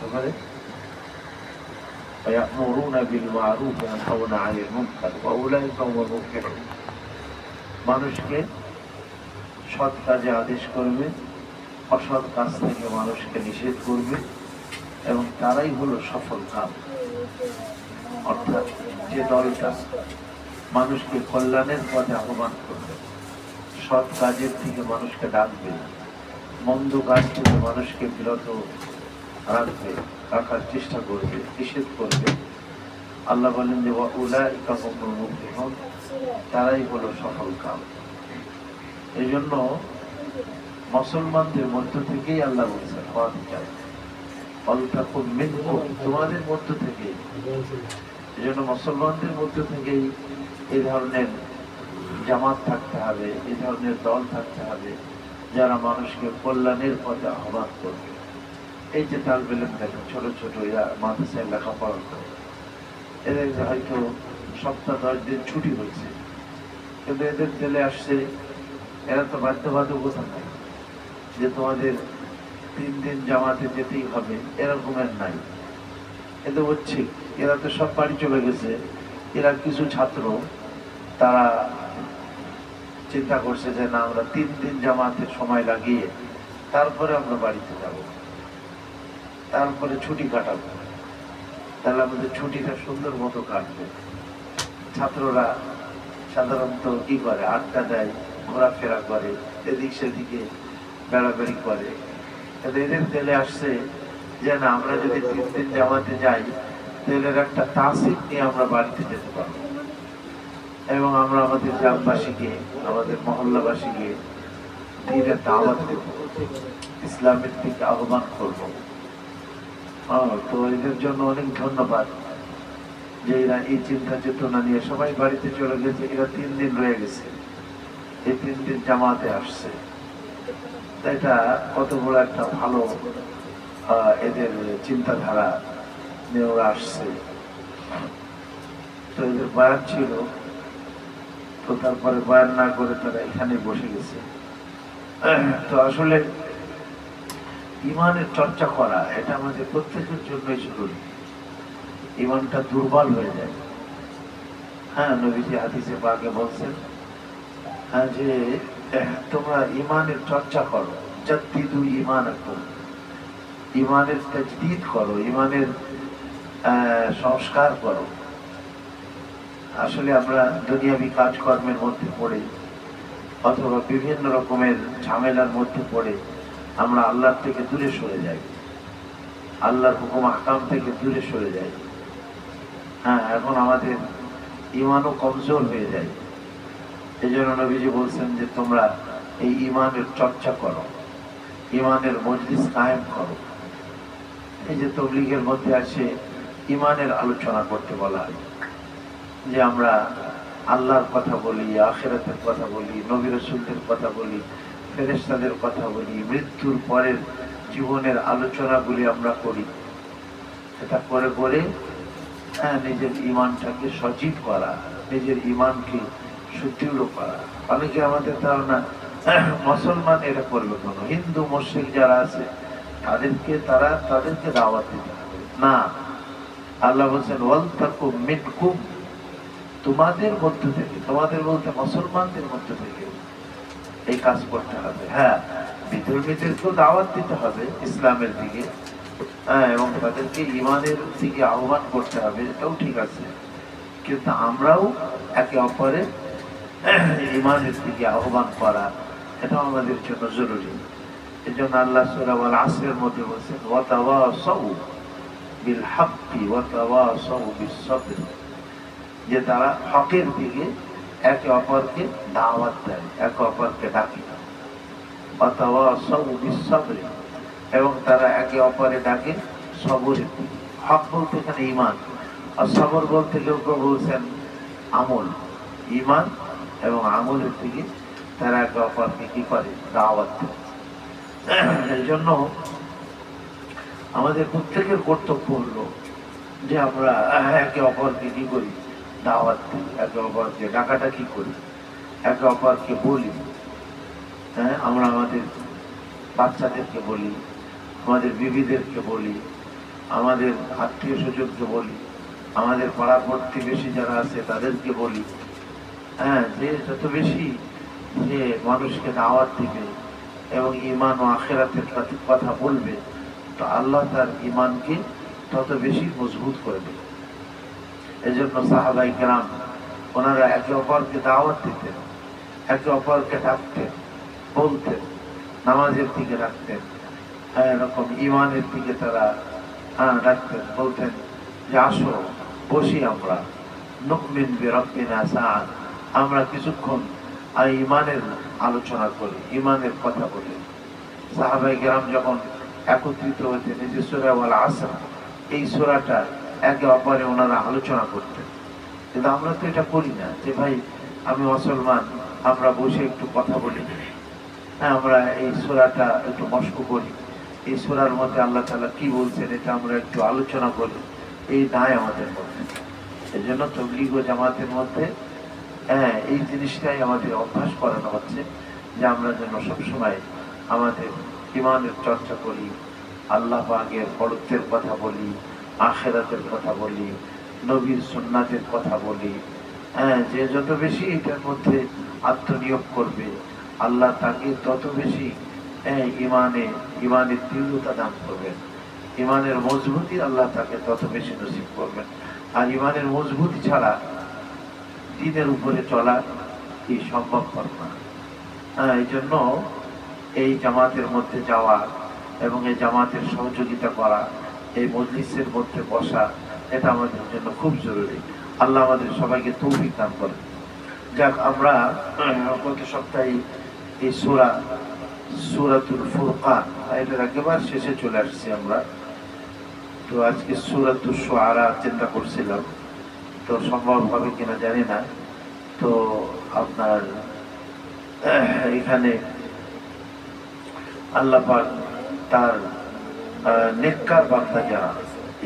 করতে পারে। ويأمرون بالمعروف وينهون عن المنكر وأولئك هم المفلحون। মানুষকে সৎ কাজে আদেশ করবে, অসৎ কাজ থেকে মানুষকে নিষেধ করবে, এবং তারাই হলো সফল কাম। অর্থাৎ যে দলটা মানুষকে কল্যাণের পথে আহ্বান করবে, সৎ কাজের থেকে মানুষকে ডাকবে, মন্দ কাজ থেকে মানুষকে বিরত রাখবে, রাখার চেষ্টা করবে, নিষেধ করবে, আল্লাহ বলেন যে উলাইকা হুমুল মুফলিহুন, তারাই হলো সফল কাম। এই জন্য মুসলমানদের মধ্য থেকেই আল্লাহ বলছেন তোমাদের মধ্য থেকে। এই জন্য মুসলমানদের মধ্য থেকেই এই ধরনের জামাত থাকতে হবে, এই ধরনের দল থাকতে হবে যারা মানুষকে কল্যাণের পথে আহ্বান করবে। এই যে তালবে ইলম দেখেন, ছোট ছোট এরা মাদ্রাসায় লেখাপড়া করে, এদের হয়তো সপ্তাহ 10 দিন ছুটি হয়েছে, কিন্তু এদের চলে আসছে, এরা তো বাধ্যবাধকতা নাই যে তোমাদের 3 দিন জামাতে যেতেই হবে, এরকমের নাই। এতে হচ্ছে এরা তো সব বাড়ি চলে গেছে। এরা কিছু ছাত্র তারা চিন্তা করছে যে না, আমরা 3 দিন জামাতের সময় লাগিয়ে তারপরে আমরা বাড়িতে যাব, তারপরে ছুটি কাটাবো, তাহলে আমাদের ছুটিটা সুন্দর মতো কাটবে। ছাত্ররা সাধারণত কি করে, আড্ডা দেয়, ঘোরাফেরা করে, এদিক সেদিকে বেড়াবেড়ি করে। এদের তেলে আসছে যে না, আমরা যদি 3 দিন জামাতে যাই, তেলের একটা তাসির নিয়ে আমরা বাড়িতে যেতে পারবো, এবং আমরা আমাদের গ্রামবাসীকে, আমাদের মহল্লাবাসীকে দিনের দাওয়াত দেব, ইসলামের দিকে আহ্বান করবো। তো এদের জন্য অনেক ধন্যবাদ যে এরা এই চিন্তা চেতনা নিয়ে সবাই বাড়িতে চলে গেছে। এরা 3 দিন রয়ে গেছে, এই 3 দিন জামাতে আসছে। এটা কত বড় একটা ভালো এদের চিন্তাধারা নিয়ে ওরা আসছে। তো এদের বয়ান ছিল, তো তারপরে বয়ান না করে তারা এখানে বসে গেছে। তো আসলে ইমানের চর্চা করা এটা আমাদের প্রত্যেকের জন্যই জরুরি। ইমানটা দুর্বল হয়ে যায়। হ্যাঁ, নবীজি হাদিসে পাকে বলছেন যে তোমরা ইমানের চর্চা করো, জাদ্দিদু ঈমানাকুম, ইমানের তাজদীদ করো, ইমানের সংস্কার করো। আসলে আমরা দুনিয়াবি কাজকর্মের মধ্যে পড়ে অথবা বিভিন্ন রকমের ঝামেলার মধ্যে পড়ে আমরা আল্লাহর থেকে দূরে সরে যাই, আল্লাহর হুকুম আহকাম থেকে দূরে সরে যাই। হ্যাঁ, এখন আমাদের ইমানও কমজোর হয়ে যায়। এই জন্য নবীজি বলছেন যে তোমরা এই ইমানের চর্চা করো, ইমানের মজলিস কায়েম করো। এই যে তাবলীগের মধ্যে আছে ইমানের আলোচনা করতে বলা হয়, যে আমরা আল্লাহর কথা বলি, আখিরাতের কথা বলি, নবী রাসূলদের কথা বলি, ফেরেশতাদের কথা বলি, মৃত্যুর পরের জীবনের আলোচনাগুলি আমরা করি। এটা করে করে নিজের ইমানটাকে সজীব করা, নিজের ইমানকে সুদৃঢ় করা। অনেকে আমাদের ধারণা মুসলমান এটা করবে কেন, হিন্দু মুশরিক যারা আছে তাদেরকে দাওয়াত দিতে হবে না। আল্লাহ বলছেন ওয়ালতাকুম মিনকুম, তোমাদের মধ্য থেকে, তোমাদের বলতে মুসলমানদের মধ্য থেকে এই কাজ করতে হবে। হ্যাঁ, বিধর্মীদেরকেও দাওয়াত দিতে হবে ইসলামের দিকে, এবং তাদেরকে ইমানের দিকে আহ্বান করতে হবে, এটাও ঠিক আছে। কিন্তু আমরাও একে অপরের ইমানের দিকে আহ্বান করা, এটাও আমাদের জন্য জরুরি। এই জন্য আল্লাহ সূরা আল আসরের মধ্যে বলছেন ওয়াতাওয়াসাউ বিল হাক্কি ওয়াতাওয়াসাউ বিস সাবর, যে তারা হকের দিকে একে অপরকে দাওয়াত দেয়, একে অপরকে ডাকে। ওয়াতাওয়াসাউ বিস সাবর, এবং তারা একে অপরে ডাকে সবরের দিকে। হক বলতে এখানে ঈমান, আর সবর বলতে কেউ কেউ বলছেন আমল। ঈমান এবং আমলের দিকে তারা একে অপরকে কি করে, দাওয়াত দেয়। এই জন্য আমাদের প্রত্যেকের কর্তব্য হলো যে আমরা একে অপরকে কি করি, দাওয়াত দিই, একে অপরকে ডাকাডাকি করি, একে অপরকে বলি। হ্যাঁ, আমরা আমাদের বাচ্চাদেরকে বলি, আমাদের বিবিদেরকে বলি, আমাদের আত্মীয় স্বজনকে বলি, আমাদের পাড়া প্রতিবেশী যারা আছে তাদেরকে বলি, হ্যাঁ, যে যত বেশি যে মানুষকে দাওয়াত দিবে এবং ঈমান ও আখিরাতের কথা বলবে, তো আল্লাহ তার ঈমানকে তত বেশি মজবুত করে দেবে। এজন্য সাহাবায়ে কেরাম ওনারা একে অপরকে দাওয়াত দিতেন, একে অপরকে ডাকতেন, বলতেন, নামাজের দিকে ডাকতেন, এরকম ঈমানের দিকে তারা ডাকতেন, বলতেন যে আসো বসি আমরা, নুকমিন বিরাব্বিনা সাআত, আমরা কিছুক্ষণ ঈমানের আলোচনা করি, ঈমানের কথা বলি। সাহাবায়ে কেরাম যখন একত্রিত হতেন, এই যে সূরা ওয়াল আসর, এই সূরাটা একে অপরে ওনারা আলোচনা করতেন। কিন্তু আমরা তো এটা করি না, যে ভাই আমি মুসলমান, আমরা বসে একটু কথা বলি, হ্যাঁ, আমরা এই সূরাটা একটু মস্ক করি, এই সূরার মধ্যে আল্লাহ তাআলা কি বলছেন এটা আমরা একটু আলোচনা করি, এই নাই আমাদের মধ্যে। এই জন্য তাবলীগ ও জামাতের মধ্যে এই জিনিসটাই আমাদের অভ্যাস করানো হচ্ছে, যে আমরা যেন সবসময় আমাদের ঈমানের চর্চা করি, আল্লাহ পাকের বড়ত্বের কথা বলি, আখিরাতের কথা বলি, নবীর সুন্নাতের কথা বলি। যে যত বেশি এটার মধ্যে আত্মনিয়োগ করবে, আল্লাহ তাকে তত বেশি ঈমানের দৃঢ়তা দান করবেন, ঈমানের মজবুতি আল্লাহ তাকে তত বেশি নসিব করবেন। আর ঈমানের মজবুতি ছাড়া দ্বীনের উপরে চলা কি সম্ভবপর না। এই জন্য এই জামাতের মধ্যে যাওয়া এবং এই জামাতের সহযোগিতা করা, এই মজলিসের মধ্যে বসা, এটা আমাদের জন্য খুব জরুরি। আল্লাহ আমাদের সবাইকে তৌফিক দান করেন। যাক, আমরা গত সপ্তাহে এই সূরাতুল ফুরকান এটার একেবারে শেষে চলে আসছি আমরা। তো আজকে সূরাতুশ শুআরা চিন্তা করছিলাম, তো সম্ভব হবে কিনা জানি না। তো আপনার এখানে আল্লাহ পাক তার নেককার বান্দা যারা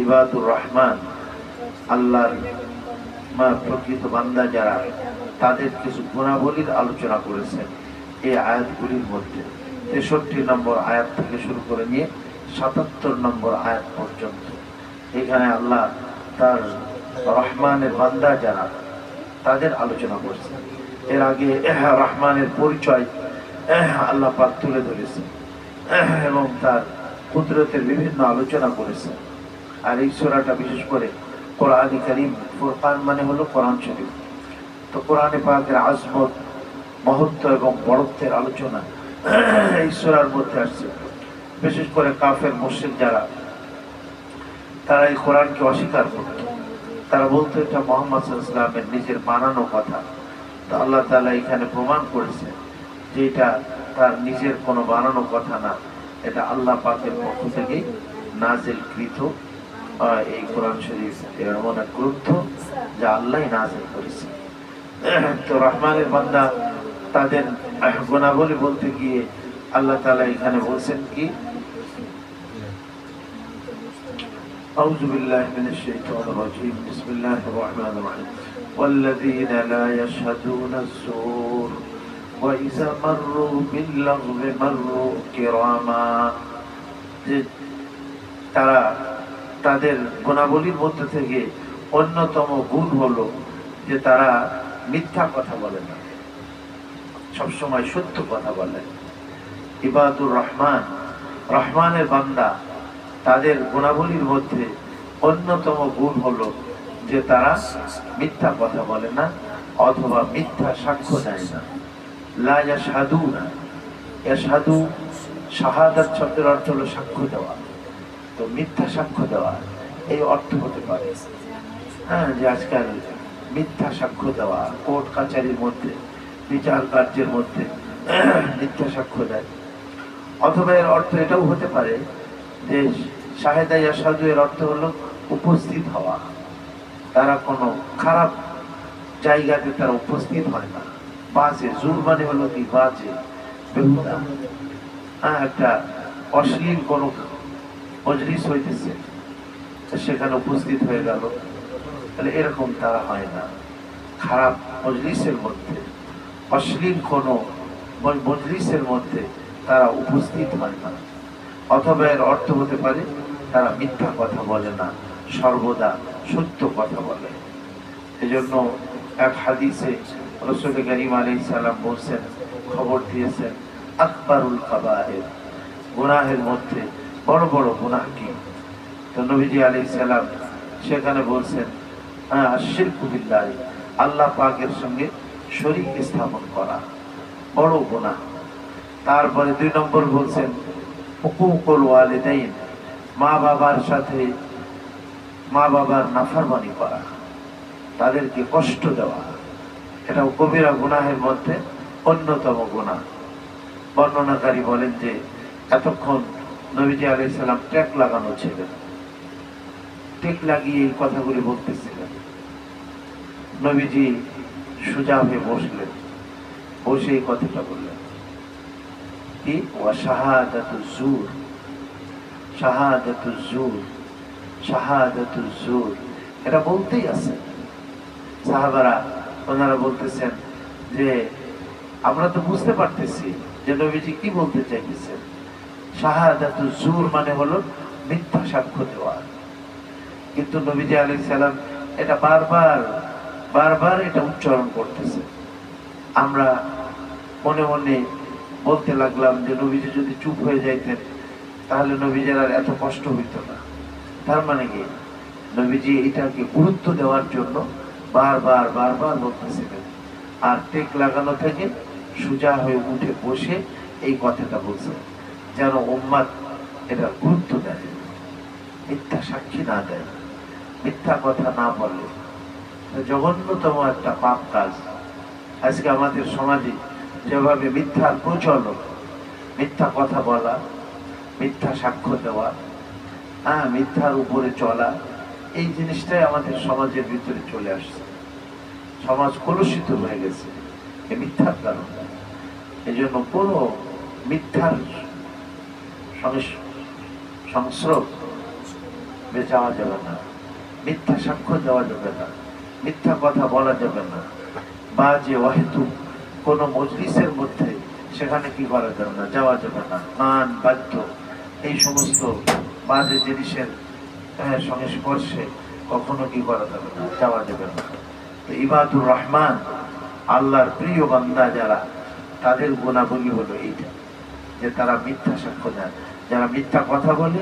ইবাদুর রহমান, আল্লাহর প্রকৃত বান্দা যারা, তাদের কিছু গুণাবলীর আলোচনা করেছেন এই আয়াতগুলির মধ্যে। 63 নম্বর আয়াত থেকে শুরু করে নিয়ে 77 নম্বর আয়াত পর্যন্ত এখানে আল্লাহ তার রহমানের বান্দা যারা, তাদের আলোচনা করছেন। এর আগে রহমানের পরিচয় আল্লাহ পাক তুলে ধরেছেন এবং তার কুদরতের বিভিন্ন আলোচনা করেছেন। আর এই সূরাটা বিশেষ করে কোরআনে কারীম, ফুরকান মানে হলো কোরআন শরীফ। তো কোরআনে পাকের আজমত, মহত্ব এবং বড়ত্বের আলোচনা এই সূরার মধ্যে আসছে। বিশেষ করে কাফের মুশরিক যারা, তারা এই কোরআনকে অস্বীকার করত, তারা বলতো এটা মুহাম্মদ সাল্লাল্লাহু আলাইহি ওয়াসাল্লামের নিজের বানানো কথা। তো আল্লাহ তাআলা এখানে প্রমাণ করেছে যে এটা তার নিজের কোনো বানানো কথা না, এটা আল্লাহ পাকের পক্ষ থেকে নাজিলকৃত এই কোরআন শরীফ এমন এক গ্রন্থ যা আল্লাহই নাজিল করেছে। তো রহমানের বান্দা তাদের গুণাবলী বলতে গিয়ে আল্লাহ তাআলা এখানে বলছেন কি, আউযু বিল্লাহি মিনাশ শাইতানির রাজীম, বিসমিল্লাহির রহমানির রহিম, ওয়াল্লাযীনা লা ইয়াশহাদুনা আস-সূর ওয়া ইযা মাররু বিল-লাগwi মাররু কিরামা। যে তারা, তাদের গুণাবলীর মধ্যে থেকে অন্যতম গুণ হলো যে তারা মিথ্যা কথা বলে না, সবসময় সত্য কথা বলে। ইবাদুর রহমান, রহমানের বান্দা, তাদের গুণাবলীর মধ্যে অন্যতম গুণ হলো যে তারা মিথ্যা কথা বলে না অথবা মিথ্যা সাক্ষ্য দেয় না। লা ইয়াশহাদুনা, ইয়াশহাদু শাহাদাত শব্দের অর্থ হলো সাক্ষ্য দেওয়া। তো মিথ্যা সাক্ষ্য দেওয়া এই অর্থ হতে পারে, যে আজকাল মিথ্যা সাক্ষ্য দেওয়া, কোর্ট কাচারির মধ্যে, বিচার কার্যের মধ্যে মিথ্যা সাক্ষ্য দেয়। অথবা এর অর্থ এটাও হতে পারে যে শাহেদা ইয়াশহাদু এর অর্থ হলো উপস্থিত হওয়া। তারা কোনো খারাপ জায়গাতে তারা উপস্থিত হয় না। বাজে, জুর মানে হলো কি বাজে, বেহুদা, একটা অশ্লীল কোনো মজলিস হইতেছে, সেখানে উপস্থিত হয়ে গেল, তাহলে এরকম তারা হয় না। খারাপ মজলিসের মধ্যে, অশ্লীল কোনো মজলিসের মধ্যে তারা উপস্থিত হয় না। অথবা এর অর্থ হতে পারে তারা মিথ্যা কথা বলে না, সর্বদা সত্য কথা বলে। এজন্য এক হাদিসে রাসূল করিম আলাইহিস সালাম বলছেন, খবর দিয়েছেন, আকবারুল কাবায়ের, গুনাহের মধ্যে বড় বড় গুনাহ কি? তো নবীজি আলাইহিস সালাম সেখানে বলছেন, আশরিকু বিল্লাহি, আল্লাহ পাকের সঙ্গে শরীক স্থাপন করা বড় গুনাহ। তারপরে 2 নম্বর বলছেন হুকুকুল ওয়ালিদাইন, মা বাবার সাথে মা বাবার নাফরমানি করা, তাদেরকে কষ্ট দেওয়া, এটাও কবিরা গুনাহের মধ্যে অন্যতম গুনাহ। বর্ণনাকারী বলেন যে এতক্ষণ নবীজি আলাইহিস সালাম ট্যাক লাগানো ছিলেন, টেক লাগিয়ে এই কথাগুলি বলতেছিলেন। নবীজি সোজা হয়ে বসলেন, বসে এই কথাটা বললেন কি, ওয়া শাহাদাতুজ জুর, শাহাদাতুজ জুর, শাহাদাতুজ জুর, এটা বলতেই আছে। সাহাবারা ওনারা বলতেছেন যে আমরা তো বুঝতে পারতেছি যে নবীজি কি বলতে চাইতেছেন। শাহাদাতুজ জুর মানে হলো মিথ্যা সাক্ষ্য দেওয়া। কিন্তু নবীজি আলাইহিস সালাম এটা বারবার বারবার এটা উচ্চারণ করতেছে। আমরা মনে মনে বলতে লাগলাম যে নবীজি যদি চুপ হয়ে যাইতেন তাহলে নবীজির আর এত কষ্ট হইত না। তার মানে কি, নবীজি এটাকে গুরুত্ব দেওয়ার জন্য বারবার বারবার বলতেছিলেন। আর টেক লাগানো থেকে সোজা হয়ে উঠে বসে এই কথাটা বলছে, যেন উম্মাত এটা গুরুত্ব দেয়, মিথ্যা সাক্ষী না দেয়, মিথ্যা কথা না বলে। জঘন্যতম একটা পাপ কাজ। আজকে আমাদের সমাজে যেভাবে মিথ্যার প্রচলন, মিথ্যা কথা বলা, মিথ্যা সাক্ষ্য দেওয়া, মিথ্যার উপরে চলা, এই জিনিসটাই আমাদের সমাজের ভিতরে চলে আসছে। সমাজ কলুষিত হয়ে গেছে এই মিথ্যার কারণে। এই জন্য কোনো মিথ্যার সংস্রব যাওয়া যাবে না, মিথ্যা সাক্ষ্য দেওয়া যাবে না, মিথ্যা কথা বলা যাবে না। বা যে অহেতুক কোনো মজলিসের মধ্যে সেখানে কি করা যাবে না, যাওয়া যাবে না। গান বাদ্য এই সমস্ত বাজে জিনিসের সংস্পর্শে কখনো কি করা যাবে না, যাওয়া যাবে না। তো ইবাদুর রহমান, আল্লাহর প্রিয় বান্দা যারা, তাদের গুণাবলী হলো এইটা, যে তারা মিথ্যা সাক্ষ্য দেয়। যারা মিথ্যা কথা বলে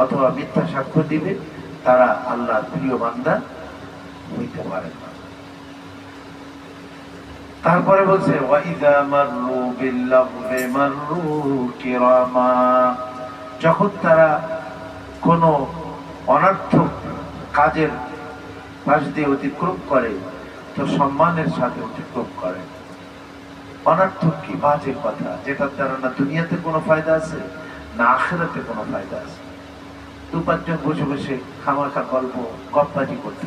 অথবা মিথ্যা সাক্ষ্য দিবে তারা আল্লাহর প্রিয় বান্দা হইতে পারে না। তারপরে বলছে ওয়াইদা মাররু বিল্লাগহি মাররু কিরামা, যখন তারা কোনো অনর্থক কাজের পাশ দিয়ে অতিক্রম করে তো সম্মানের সাথে অতিক্রম করে। অনর্থক কি, বাজে কথা, যেটার দ্বারা না দুনিয়াতে কোনো ফায়দা আছে না আখিরাতে কোনো ফায়দা আছে। 2-5 জন বসে বসে খামাখা গল্প গপ্পাজি করতে,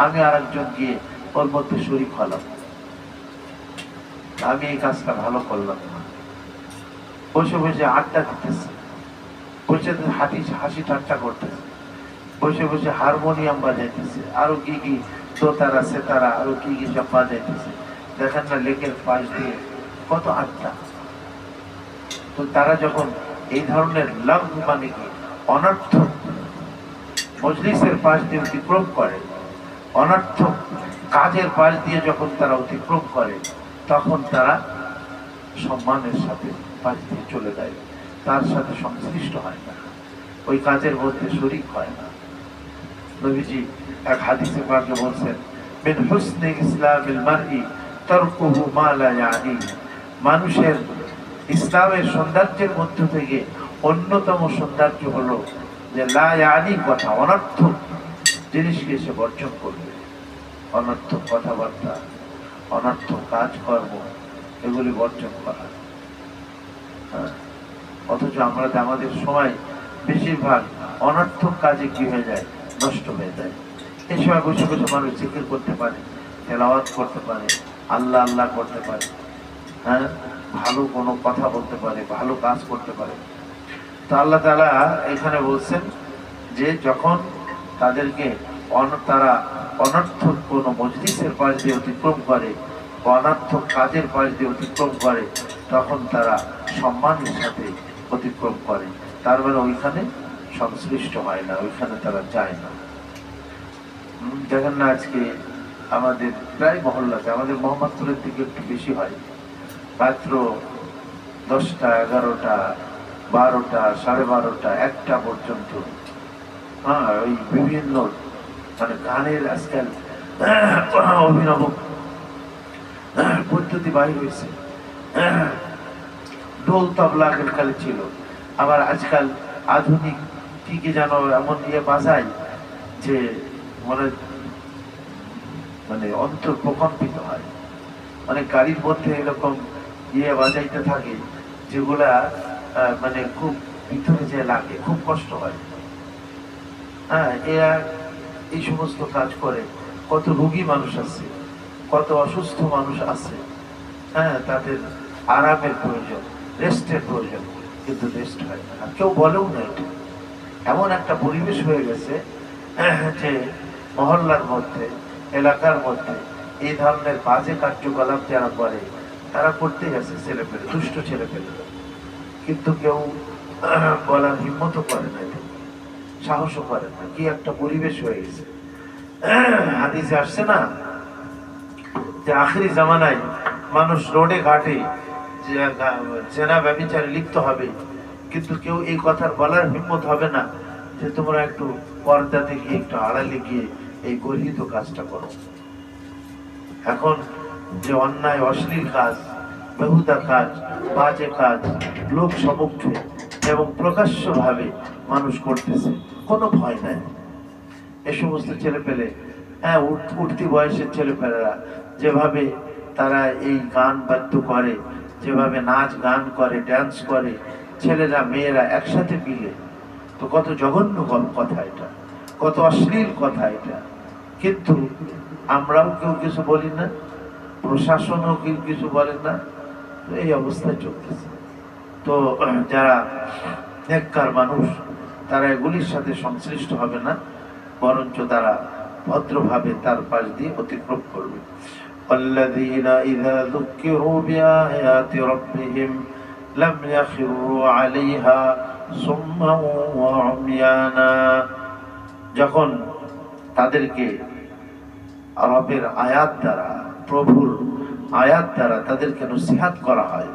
আমি আর একজন গিয়ে ওর মধ্যে শরীক হলাম, আমি এই কাজটা ভালো করলাম না। বসে বসে আড্ডা দিতেছে, বসে হাসি ঠাট্টা করতেছে, বসে বসে হারমোনিয়াম বাজাইতেছে, আরো কি কি দোতারা সেতারা আরো কি কি সব বাজাইতেছে। দেখেন না লেকের পাশ দিয়ে কত আড্ডা। তো তারা যখন এই ধরনের লাভ মানে কি অনর্থক মজলিসের পাশ দিয়ে অতিক্রম করে, অনর্থক কাজের পাশ দিয়ে যখন তারা অতিক্রম করে তখন তারা সম্মানের সাথে পাশ দিয়ে চলে যায়, তার সাথে সংশ্লিষ্ট হয় না, ওই কাজের মধ্যে শরীক হয় না। নবীজি এক হাদিসে পাকে বলছেন, মিন হুসনি ইসলামিল মারই তারকুহু মা লা ইয়ানি, মানুষের ইসলামের সৌন্দর্যের মধ্য থেকে অন্যতম সৌন্দর্য হলো যে লা ইয়ানি কথা, অনর্থক জিনিসকে সে বর্জন করবে। অনর্থক কথাবার্তা, অনর্থক কাজকর্ম এগুলি বর্জন করা। অথচ আমরা আমাদের সময় বেশিরভাগ অনর্থক কাজে কি হয়ে যায়, নষ্ট হয়ে যায়। এই সময় বসে বসে মানুষ জিকির করতে পারে, তেলাওয়াত করতে পারে, আল্লাহ আল্লাহ করতে পারে, ভালো কোনো কথা বলতে পারে, ভালো কাজ করতে পারে। তো আল্লাহ তাআলা এখানে বলছেন যে যখন তাদেরকে তারা অনর্থক কোনো মজলিসের পাশ দিয়ে অতিক্রম করে, অনর্থক কাজের পাশ দিয়ে অতিক্রম করে, তখন তারা সম্মানের সাথে অতিক্রম করে। তার মানে ওইখানে সংশ্লিষ্ট হয় না, ওইখানে তারা যায় না। দেখেন না আজকে আমাদের প্রায় মহল্লাতে, আমাদের মোহাম্মদপুরের দিকে একটু বেশি হয়, রাত্র 10টা 11টা 12টা 12:30 1টা পর্যন্ত ওই বিভিন্ন মানে গানের আজকাল অভিনব পদ্ধতি বাইর হয়েছে। ঢোল তবলা আগেরকালে ছিল, আবার আজকাল আধুনিক ঠিকই যেন এমন বাজায় যে মনে মানে অন্তর প্রকম্পিত হয়। মানে গাড়ির মধ্যে এরকম বাজাইতে থাকে যেগুলা মানে খুব ভিতরে যে লাগে, খুব কষ্ট হয়। এরা এই সমস্ত কাজ করে। কত রোগী মানুষ আছে, কত অসুস্থ মানুষ আছে, তাদের আরামের প্রয়োজন, রেস্টের প্রয়োজন, কিন্তু রেস্ট হয় না, কেউ বলেও না। এটা এমন একটা পরিবেশ হয়ে গেছে যে মহল্লার মধ্যে, এলাকার মধ্যে এই ধরনের বাজে কার্যকলাপ যারা করে তারা করতেই আছে, ছেলেপেলে, দুষ্ট ছেলেপেলে, কিন্তু কেউ বলার হিম্মত করে না, সাহসও করে না। কি একটা পরিবেশ হয়ে গেছে। হাদিসে আসছে না যে আখিরি জামানায় মানুষ রোডে ঘাটে জেনা ব্যভিচারে লিপ্ত হবে, কিন্তু কেউ এই কথার বলার হিম্মত হবে না যে তোমরা একটু পর্দাতে গিয়ে, একটু আড়ালে গিয়ে এই গর্হিত কাজটা করো। এখন যে অন্যায় অশ্লীল কাজ, বেহুদা কাজ, বাজে কাজ লোক সম্মুখে এবং প্রকাশ্যভাবে মানুষ করতেছে, কোনো ভয় নাই। এ সমস্ত ছেলে পেলে, উঠতি বয়সের ছেলে পেলেরা যেভাবে তারা এই গান বাদ্য করে, যেভাবে নাচ গান করে, ড্যান্স করে, ছেলেরা মেয়েরা একসাথে মিলে, তো কত জঘন্য কথা এটা, কত অশ্লীল কথা এটা। কিন্তু আমরাও কেউ কিছু বলি না, প্রশাসনও কেউ কিছু বলেন না, তো এই অবস্থায় চলতেছে। তো যারা নেককার মানুষ তারা এগুলির সাথে সংশ্লিষ্ট হবে না, বরঞ্চ তারা ভদ্রভাবে তার পাশ দিয়ে অতিক্রম করবে। الذين إذا ذكروا بآيات ربهم لم يخروا عليها صما وعميانا। যখন তাদেরকে রবের আয়াত দ্বারা, প্রভুর আয়াত দ্বারা তাদেরকে নসিহত করা হয়,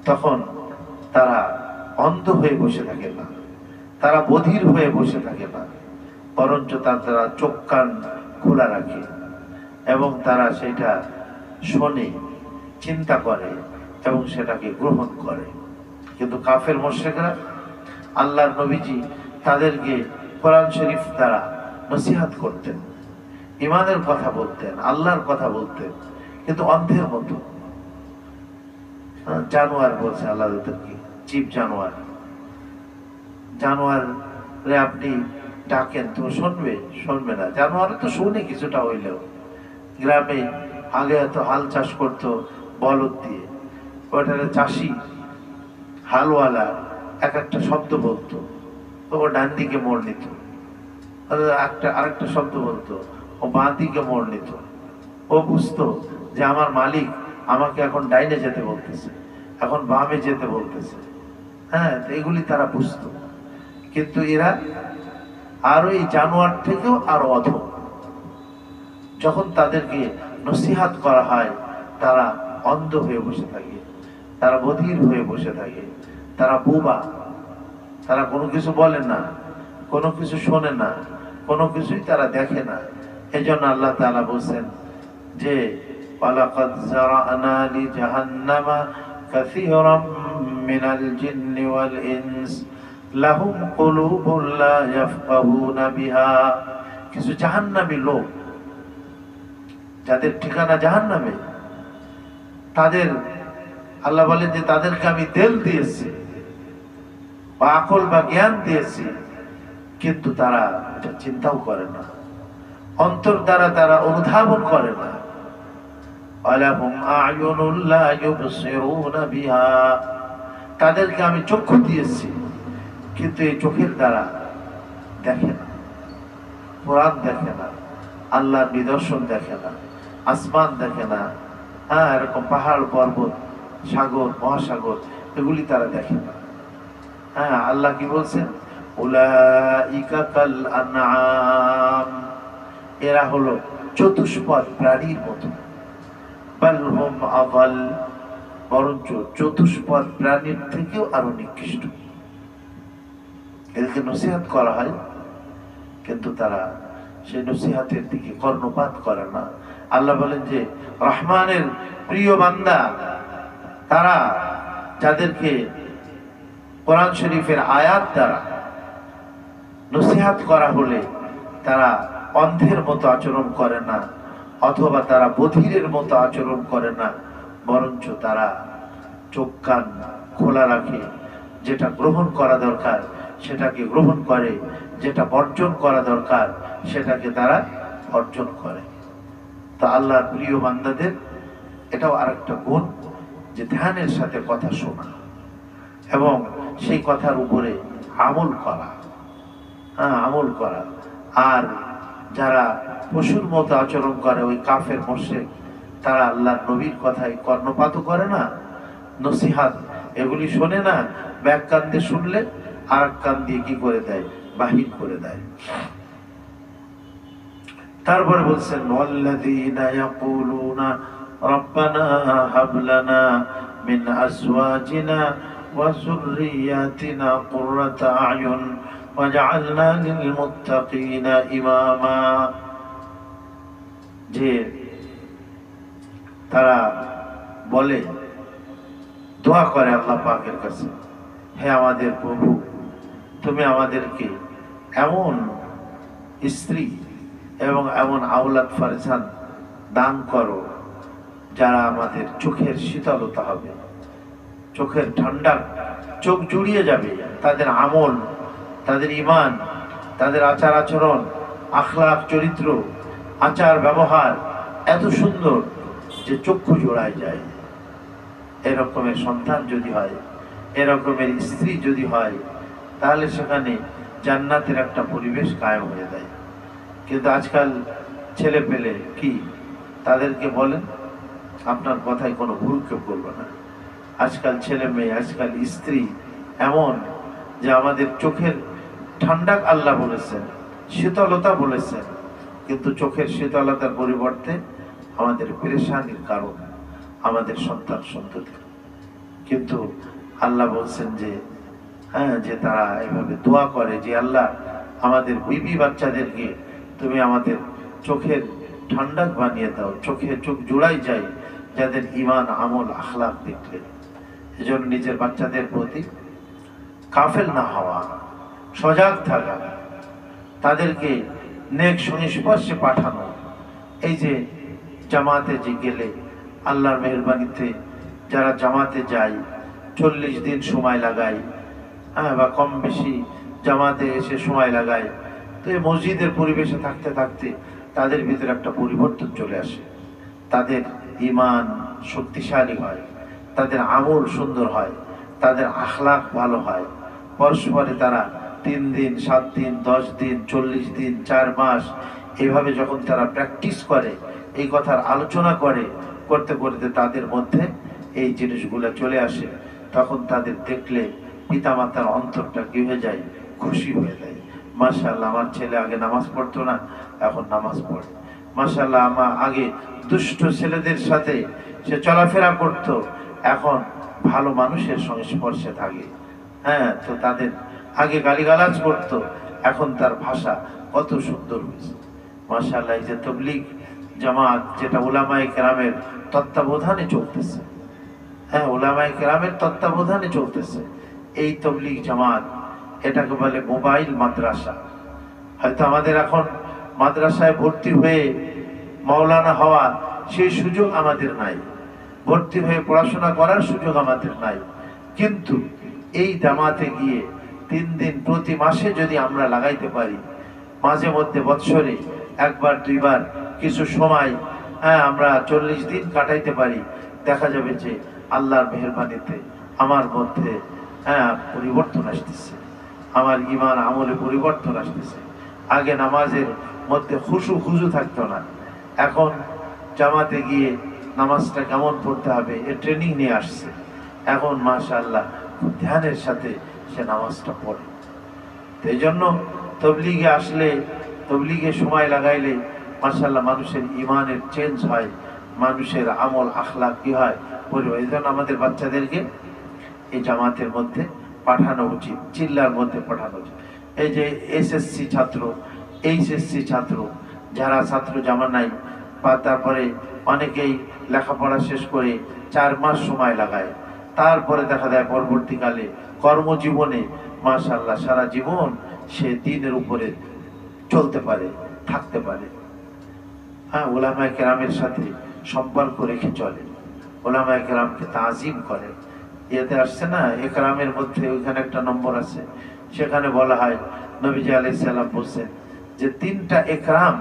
তখন তারা অন্ধ হয়ে বসে থাকে না, তারা বধির হয়ে বসে থাকে না, বরঞ্চ তারা চোখ কান খোলা রাখে এবং তারা সেটা শোনে, চিন্তা করে এবং সেটাকে গ্রহণ করে। কিন্তু কাফের মুশরিকরা, আল্লাহর নবীজি তাদেরকে কোরআন শরীফ দ্বারা নসিহত করতেন, ইমানের কথা বলতেন, আল্লাহর কথা বলতেন, কিন্তু অন্ধের মতো। জানোয়ার বলছে আল্লাহ তাদেরকে, জীব জানোয়ার, জানোয়ার রে আপনি ডাকেন তো শুনবে? শুনবে না। জানোয়ার তো শুনে কিছুটা হইলেও। গ্রামে আগে এত হাল চাষ করতো বলদ দিয়ে, ওটারে চাষি হালওয়ালা এক একটা শব্দ বলতো, তো ও ডান দিকে মোড় নিত, আরেকটা শব্দ বলতো, ও বাঁ দিকে মোড় নিত। ও বুঝতো যে আমার মালিক আমাকে এখন ডাইনে যেতে বলতেছে, এখন বামে যেতে বলতেছে। এগুলি তারা বুঝতো। কিন্তু এরা আরো এই জানোয়ার থেকেও আরো অধম। যখন তাদেরকে নসিহত করা হয় তারা অন্ধ হয়ে বসে থাকে, তারা বধির হয়ে বসে থাকে, তারা বোবা, তারা কোনো কিছু বলে না, কোনো কিছু শোনে না, কোনো কিছুই তারা দেখে না। এজন্য আল্লাহ তাআলা বলছেন যে ওয়ালাকাদ যারানা লিজাহান্নামা কাসীরাম মিনাল জিন্নি ওয়াল ইনস লাহুম কুলুবুন লা ইয়াফকাহুনা বিহা। কিছু জাহান্নামী লোক যাদের ঠিকানা জাহান্নামে, তাদের আল্লাহ বলেন যে তাদেরকে আমি দিল দিয়েছি বা আকল বা জ্ঞান দিয়েছি, কিন্তু তারা এটা চিন্তাও করে না, অন্তর দ্বারা তারা অনুধাবন করে না। আলাহুম আ'য়ুনুন লা ইউবসিরুনা বিহা, তাদেরকে আমি চক্ষু দিয়েছি, কিন্তু এই চোখের দ্বারা দেখে না, কোরআন দেখে না, আল্লাহর নিদর্শন দেখে না, আসমান দেখে না, এরকম পাহাড় পর্বত সাগর মহাসাগর এগুলি তারা দেখে না। আল্লাহ কি বলছেন? উলাইকা কাল আনআম, এরা হলো চতুষ্পদ প্রাণীর মতো। বাল হুম আযাল, বরঞ্চ চতুষ্পদ প্রাণীর থেকেও আরো নিকৃষ্ট। এদেরকে নসিহত করা হয়, কিন্তু তারা সেই নসিহতের দিকে কর্ণপাত করে না। আল্লাহ বলেন যে রহমানের প্রিয় বান্দা তারা, যাদেরকে কোরআন শরীফের আয়াত দ্বারা নসিহত করা হলে তারা অন্ধের মতো আচরণ করে না, অথবা তারা বধিরের মতো আচরণ করে না, বরঞ্চ তারা চোখ কান খোলা রাখে, যেটা গ্রহণ করা দরকার সেটাকে গ্রহণ করে, যেটা বর্জন করা দরকার সেটাকে তারা বর্জন করে। তো আল্লাহর প্রিয় বান্দাদের এটাও আরেকটা গুণ, যে ধ্যানের সাথে কথা শোনা এবং সেই কথার উপরে আমল করা। আমল করা। আর যারা পশুর মতো আচরণ করে, ওই কাফের মুশরিক, তারা আল্লাহর নবীর কথায় কর্ণপাতও করে না, নসিহত এগুলি শোনে না, এক কান দিয়ে শুনলে আর এক কান দিয়ে কি করে দেয়, বাহির করে দেয়। তারপরে বলছেন ওয়াল্লাযীনা ইয়াকুলুনা রব্বানা হাব লানা মিন আজওয়াজিনা ওয়া যুররিয়াতিনা কুররাতা আয়ুন ওয়াজআলনা লিল মুত্তাকিনা ইমামা, যে তারা বলে, দোয়া করে আল্লাহ পাকের কাছে, হে আমাদের প্রভু, তুমি আমাদেরকে এমন স্ত্রী এবং এমন আওলাদ ফারজান দান করো যারা আমাদের চোখের শীতলতা হবে, চোখের ঠান্ডা, চোখ জুড়িয়ে যাবে, তাদের আমল, তাদের ঈমান, তাদের আচার আচরণ, আখলাক, চরিত্র, আচার ব্যবহার এত সুন্দর যে চক্ষু জোড়ায় যায়। এরকমের সন্তান যদি হয়, এরকমের স্ত্রী যদি হয়, তাহলে সেখানে জান্নাতের একটা পরিবেশ কায়েম হয়ে যায়। কিন্তু আজকাল ছেলে পেলে কি, তাদেরকে বলেন, আপনার কথায় কোনো ভুল কেউ করবে না। আজকাল ছেলে মেয়ে, আজকাল স্ত্রী এমন যে আমাদের চোখের ঠান্ডা আল্লাহ বলেছেন, শীতলতা বলেছেন, কিন্তু চোখের শীতলতার পরিবর্তে আমাদের পেরেশানির কারণ আমাদের সন্তান সন্ততি। কিন্তু আল্লাহ বলছেন যে যে তারা এভাবে দোয়া করে যে আল্লাহ আমাদের বিবি বাচ্চাদেরকে তুমি আমাদের চোখের ঠান্ডা বানিয়ে দাও, চোখে চোখ জোড়াই যায় যাদের ঈমান, আমল, আখলাক দেখলে। এজন্য নিজের বাচ্চাদের প্রতি কাফেল না হওয়া, সজাগ থাকা, তাদেরকে নেক সংস্পর্শে পাঠানো। এই যে জামাতে যে গেলে, আল্লাহর মেহেরবানিতে যারা জামাতে যায় 40 দিন সময় লাগায়, বা কম বেশি জামাতে এসে সময় লাগায়, তো এই মসজিদের পরিবেশে থাকতে থাকতে তাদের ভিতরে একটা পরিবর্তন চলে আসে। তাদের ঈমান শক্তিশালী হয়, তাদের আমল সুন্দর হয়, তাদের আখলাক ভালো হয়। পরস্পরে তারা 3 দিন, 7 দিন, 10 দিন, 40 দিন, 4 মাস এইভাবে যখন তারা প্র্যাকটিস করে, এই কথার আলোচনা করে, করতে করতে তাদের মধ্যে এই জিনিসগুলো চলে আসে। তখন তাদের দেখলে পিতামাতার অন্তরটা কি হয়ে যায়, খুশি হয়ে যায়। মাশাআল্লাহ, আমার ছেলে আগে নামাজ পড়তো না, এখন নামাজ পড়ে। মাশাআল্লাহ, আমার আগে দুষ্ট ছেলেদের সাথে সে চলাফেরা করত, এখন ভালো মানুষের সংস্পর্শে থাকে। তো তাদের আগে গালিগালাজ করতো, এখন তার ভাষা কত সুন্দর হয়েছে। মাশাআল্লাহ, এই যে তাবলীগ জামাত, যেটা উলামায়ে কেরামের তত্ত্বাবধানে চলতেছে, উলামায়ে কেরামের তত্ত্বাবধানে চলতেছে এই তাবলীগ জামাত, এটাকে বলে মোবাইল মাদ্রাসা। হয়তো আমাদের এখন মাদ্রাসায় ভর্তি হয়ে মাওলানা হওয়া সেই সুযোগ আমাদের নাই, ভর্তি হয়ে পড়াশোনা করার সুযোগ আমাদের নাই, কিন্তু এই জামাতে গিয়ে 3 দিন প্রতি মাসে যদি আমরা লাগাইতে পারি, মাঝে মধ্যে বৎসরে 1 বার 2 বার কিছু সময় আমরা 40 দিন কাটাইতে পারি, দেখা যাবে যে আল্লাহর মেহেরবানিতে আমার মধ্যে পরিবর্তন আসতেছে, আমার ঈমান আমলে পরিবর্তন আসতেছে। আগে নামাজের মধ্যে খুশু থাকতো না, এখন জামাতে গিয়ে নামাজটা কেমন পড়তে হবে এর ট্রেনিং নিয়ে আসছে। এখন মাশাআল্লাহ খুব ধ্যানের সাথে সে নামাজটা পড়ে। এই জন্য তবলিগে আসলে, তবলিগে সময় লাগাইলে মাশাআল্লাহ মানুষের ইমানের চেঞ্জ হয়, মানুষের আমল আখলাক কি হয় পরিবার। এই জন্য আমাদের বাচ্চাদেরকে এই জামাতের মধ্যে পাঠানো উচিত, চিল্লার মধ্যে পাঠানো উচিত। এই যে এসএসসি ছাত্র, এইচএসসি ছাত্র, যারা ছাত্র জামা নাই বা তারপরে অনেকেই লেখাপড়া শেষ করে 4 মাস সময় লাগায়, তারপরে দেখা যায় পরবর্তীকালে কর্মজীবনে মাশাআল্লাহ সারা জীবন সে দ্বীনের উপরে চলতে পারে, থাকতে পারে। হ্যাঁ, উলামায়ে কেরামের সাথে সম্পর্ক রেখে চলে, উলামায়ে কেরামকে তাজিম করে। এতে আসছে না একরামের মধ্যে, ওইখানে একটা নম্বর আছে, সেখানে বলা হয় নবীজি আলাইহিস সালাম বলছেন যে 3টা একরাম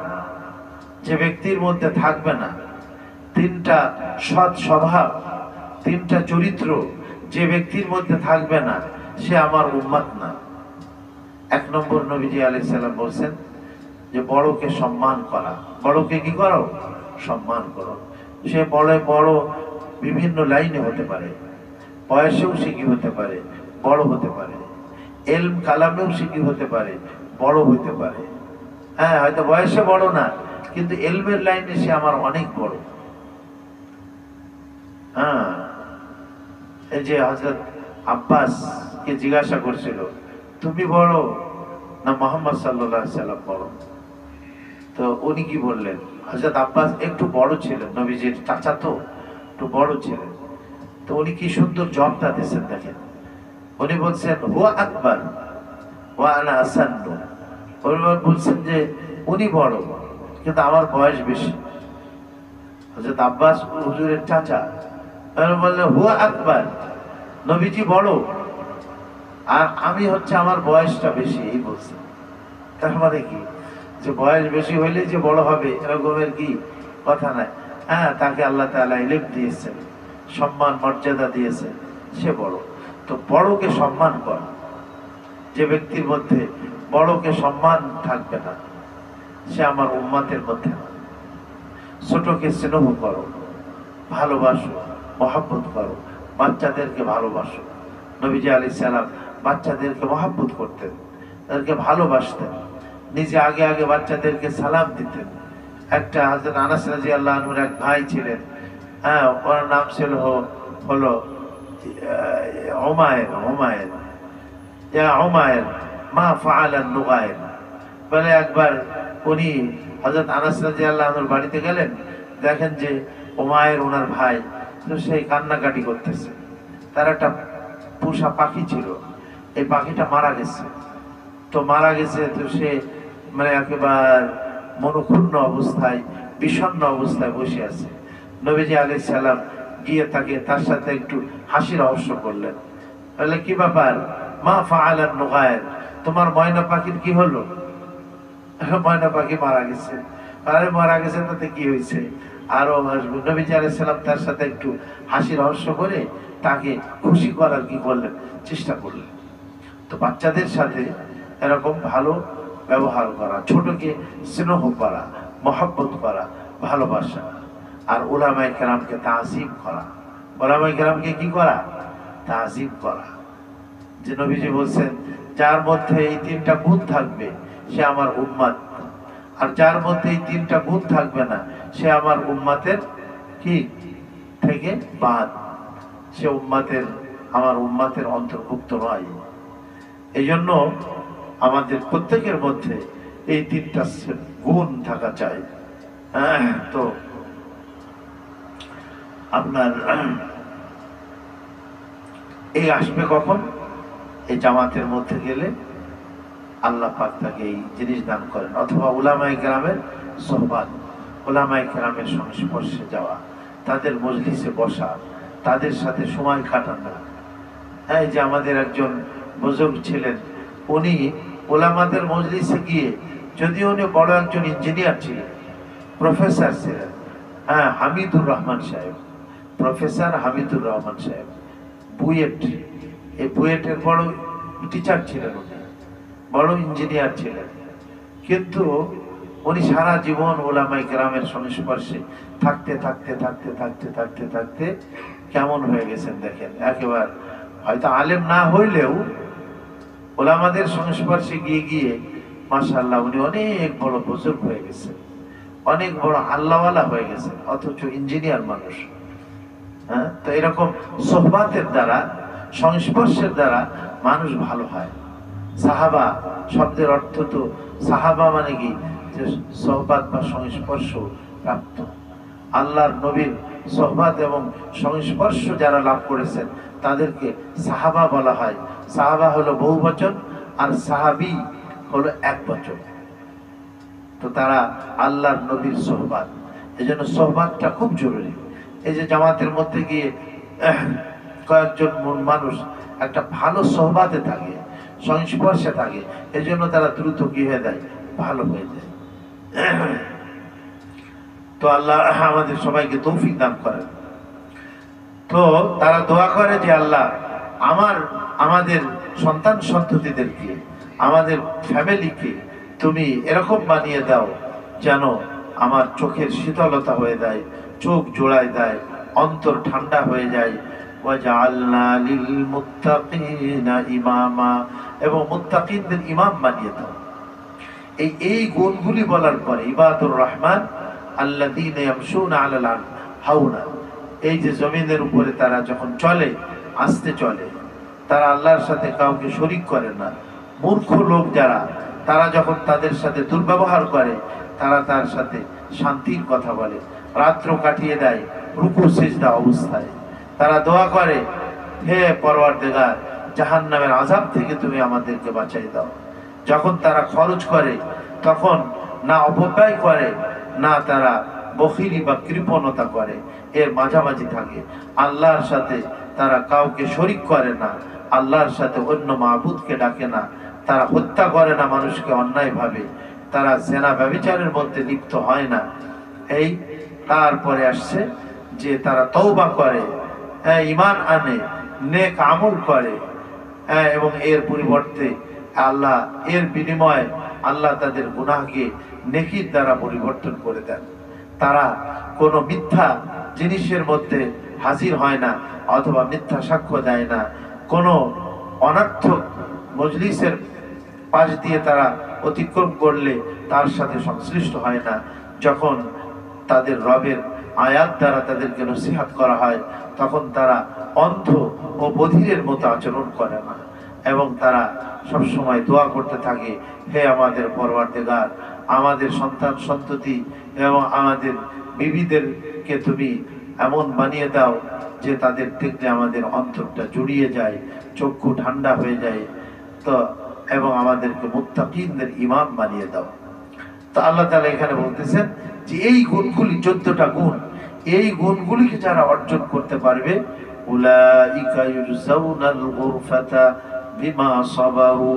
যে ব্যক্তির মধ্যে থাকবে না, 3টা সৎ স্বভাব, 3টা চরিত্র যে ব্যক্তির মধ্যে থাকবে না, সে আমার উম্মত না। 1 নম্বর নবীজি আলাইহিস সালাম বলছেন যে বড়কে সম্মান করা। বড়কে কি করো? সম্মান করো। সে বড় বড় বিভিন্ন লাইনে হতে পারে, বয়সেও সে কি হতে পারে? বড় হতে পারে। এলম কালামেও সে কি হতে পারে? বড় হতে পারে। হ্যাঁ, হয়তো বয়সে বড় না, কিন্তু এলমের লাইনে সে আমার অনেক বড়। হ্যাঁ, এই যে হযরত আব্বাস কে জিজ্ঞাসা করছিল, তুমি বড় না মুহাম্মদ সাল্লাল্লাহু আলাইহি সাল্লাম বড়? তো উনি কি বললেন? হযরত আব্বাস একটু বড় ছিলেন, নবীজির চাচা তো, একটু বড় ছিলেন। তো উনি কি সুন্দর জবাবটা দিয়েছেন দেখেন। উনি বলছেন হুয়া আকবার ওয়া আনা আসান্নু। উনি বলছেন যে উনি বড় কিন্তু আমার বয়স বেশি। হযরত আব্বাস হুজুরের চাচা, বললেন হুয়া আকবার, নবীজি বড় আর আমি হচ্ছে আমার বয়সটা বেশি, এই বলছে। তার মানে কি যে বয়স বেশি হইলে যে বড় হবে এরকমের কি কথা নাই। হ্যাঁ, তাকে আল্লাহ তাআলা ইলম দিয়েছেন, সম্মান মর্যাদা দিয়েছেন, সে বড়। তো বড়কে সম্মান কর। যে ব্যক্তির মধ্যে বড়কে সম্মান থাকবে না, সে আমার উম্মতের মধ্যে না। ছোটকে স্নেহ করো, ভালোবাসো, মহব্বত করো, বাচ্চাদেরকে ভালোবাসো। নবীজি আলাইহিস সালাম বাচ্চাদেরকে মহব্বত করতেন, তাদেরকে ভালোবাসতেন, নিজে আগে আগে বাচ্চাদেরকে সালাম দিতেন। একটা হযরত আনাস রাদিয়াল্লাহু আনহুর এক ভাই ছিলেন, হ্যাঁ, ওর নাম ছিল হলো উমায়ের। উমায়ের মা ফাআলা নুগায়ের বলে, একবার উনি হযরত আনাস রাদিয়াল্লাহু আনহুর বাড়িতে গেলেন, দেখেন যে উমায়ের ওনার ভাই, তো সেই কান্নাকাটি করতেছে। তার একটা পোষা পাখি ছিল, এই পাখিটা মারা গেছে। তো মারা গেছে, তো সে মানে একেবারে মনক্ষুণ্ণ অবস্থায়, বিষণ্ণ অবস্থায় বসে আছে। নবীজি আলাইহিস সালাম গিয়ে তার সাথে একটু হাসি রহস্য করলেন। বলে, কি ব্যাপার? মা ফাআলান নুগায়ের, তোমার ময়না পাখির কি হলো? ময়না পাখি মারা গেছে। আরে মারা গেছে তাতে কি হয়েছে, আরো হাসবো। নবীজি আলাইহিস সালাম তার সাথে একটু হাসি রহস্য করে তাকে খুশি করার কি করলেন? চেষ্টা করলেন। তো বাচ্চাদের সাথে এরকম ভালো ব্যবহার করা, ছোটকে স্নেহ করা, মহব্বত করা, ভালোবাসা, আর উলামায়ে কেরামকে তাজিম করা। উলামায়ে কেরামকে কি করা? তাজিম করা। যে নবীজি বলছেন যার মধ্যে এই 3টা গুণ থাকবে সে আমার উম্মত, আর যার মধ্যে এই 3টা গুণ থাকবে না সে আমার উম্মতের কি থেকে বাদ, সে আমার উম্মতের অন্তর্ভুক্ত নয়। এই জন্য আমাদের প্রত্যেকের মধ্যে এই 3টা গুণ থাকা চাই। তো আপনার এই আসবে কখন? এই জামাতের মধ্যে গেলে আল্লাহ পাক তাকে এই জিনিস দান করেন, অথবা উলামায়ে কেরামের সোহবাত, উলামায়ে কেরামের সংস্পর্শে যাওয়া, তাদের মজলিসে বসা, তাদের সাথে সময় কাটানো। এই যে আমাদের একজন বুজুর্গ ছিলেন, উনি উলামাদের মজলিসে গিয়ে, যদিও উনি বড় একজন ইঞ্জিনিয়ার ছিলেন, প্রফেসর ছিলেন, হ্যাঁ, হামিদুর রহমান সাহেব, প্রফেসর হামিদুর রহমান সাহেব, বুয়েট, এই বুয়েটের বড় টিচার ছিলেন, উনি বড় ইঞ্জিনিয়ার ছিলেন। কিন্তু উনি সারা জীবন উলামায়ে কেরামের সংস্পর্শে থাকতে থাকতে থাকতে থাকতে থাকতে থাকতে কেমন হয়ে গেছেন দেখেন। একেবারে হয়তো আলেম না হইলেও ওলামাদের সংস্পর্শে গিয়ে গিয়ে মাশাআল্লাহ উনি অনেক বড় বুজুর্গ হয়ে গেছে, অনেক বড় আল্লাহওয়ালা হয়ে গেছে, অথচ ইঞ্জিনিয়ার মানুষ। হ্যাঁ, তো এরকম সোহবাতের দ্বারা, সংস্পর্শের দ্বারা মানুষ ভালো হয়। সাহাবা শব্দের অর্থ তো, সাহাবা মানে কি, যে সোহবাত বা সংস্পর্শ প্রাপ্ত। আল্লাহর নবীর সোহবাত এবং সংস্পর্শ যারা লাভ করেছেন তাদেরকে সাহাবা বলা হয়। সাহাবা হলো বহু বচন, আর সাহাবী হলো এক বচন। তো তারা আল্লাহর নবীর সোহবাত, এই জন্য সোহবাতটা খুব জরুরি। এই যে জামাতের মধ্যে গিয়ে কয়েকজন মানুষ একটা ভালো সোহবাতে থাকে, সংস্পর্শে থাকে, এই জন্য তারা দ্রুত কি হয়ে যায়, ভালো হয়ে যায়। তো আল্লাহ আমাদের সবাইকে তৌফিক দান করেন। তো তারা দোয়া করে যে আল্লাহ আমাদের সন্তান সন্ততিদেরকে, আমাদের ফ্যামিলিকে তুমি এরকম বানিয়ে দাও যেন আমার চোখের শীতলতা হয়ে যায়, চোখ জোড়ায় দেয়, অন্তর ঠান্ডা হয়ে যায়। ওয়াজআলনা লিল মুত্তাকিনা ইমামা, এবং মুত্তাকিনদের ইমাম বানিয়ে দাও। এই গুণগুলি বলার পরে ইবাদুর রহমান আল্লাযীনা ইয়ামশুনা আলাল আরদ হাওনা, এই যে জমিনের উপরে তারা যখন চলে, আস্তে চলে, তারা আল্লাহর সাথে কাউকে শরীক করে না। মূর্খ লোক যারা, তারা যখন তাদের সাথে দুর্ব্যবহার করে, তারা তার সাথে শান্তির কথা বলে, রাত্র কাটিয়ে দেয় রুকু সিজদা অবস্থায়। তারা দোয়া করে, হে পরওয়ারদিগার, জাহান্নামের আযাব থেকে তুমি আমাদেরকে বাঁচাই দাও। যখন তারা খরচ করে তখন না অপব্যয় করে, না তারা বখিলি বা কৃপণতা করে, এর মাঝামাঝি থাকে। আল্লাহর সাথে তারা কাউকে শরীক করে না, আল্লাহর সাথে অন্য মাবুদকে ডাকে না, তারা হত্যা করে না মানুষকে অন্যায়ভাবে, তারা জেনা ব্যভিচারের মধ্যে লিপ্ত হয় না। এই তারপরে আসছে যে তারা তওবা করে, ঈমান আনে, নেক আমল করে, এবং এর পরিবর্তে আল্লাহ, এর বিনিময়ে আল্লাহ তাদের গুনাহকে নেকির দ্বারা পরিবর্তন করে দেন। তারা কোনো মিথ্যা জিনিসের মধ্যে হাজির হয় না, অথবা মিথ্যা সাক্ষ্য দেয় না, কোনো অনর্থক মজলিসের পাশ দিয়ে তারা অতিক্রম করলে তার সাথে সংশ্লিষ্ট হয় না। যখন তাদের রবের আয়াত দ্বারা তাদেরকে নসিহত করা হয়, তখন তারা অন্ধ ও বধিরের মতো আচরণ করে না, এবং তারা সব সময় দোয়া করতে থাকে, হে আমাদের পরওয়ারদিগার, আমাদের সন্তান সন্ততি এবং আমাদের বিবিদেরকে তুমি এমন বানিয়ে দাও যে তাদের দেখলে আমাদের অন্তরটা জুড়িয়ে যায়, চক্ষু ঠান্ডা হয়ে যায়। তো এবং আমাদেরকে মুত্তাকিনদের ইমাম বানিয়ে দাও। তো আল্লাহ তাআলা এখানে বলতেছেন যে এই গুণগুলি, 14টা গুণ, এই গুণগুলিকে যারা অর্জন করতে পারবে, উলাইকা ইউজাউনাল গুরফাতা বিমা সাবারু,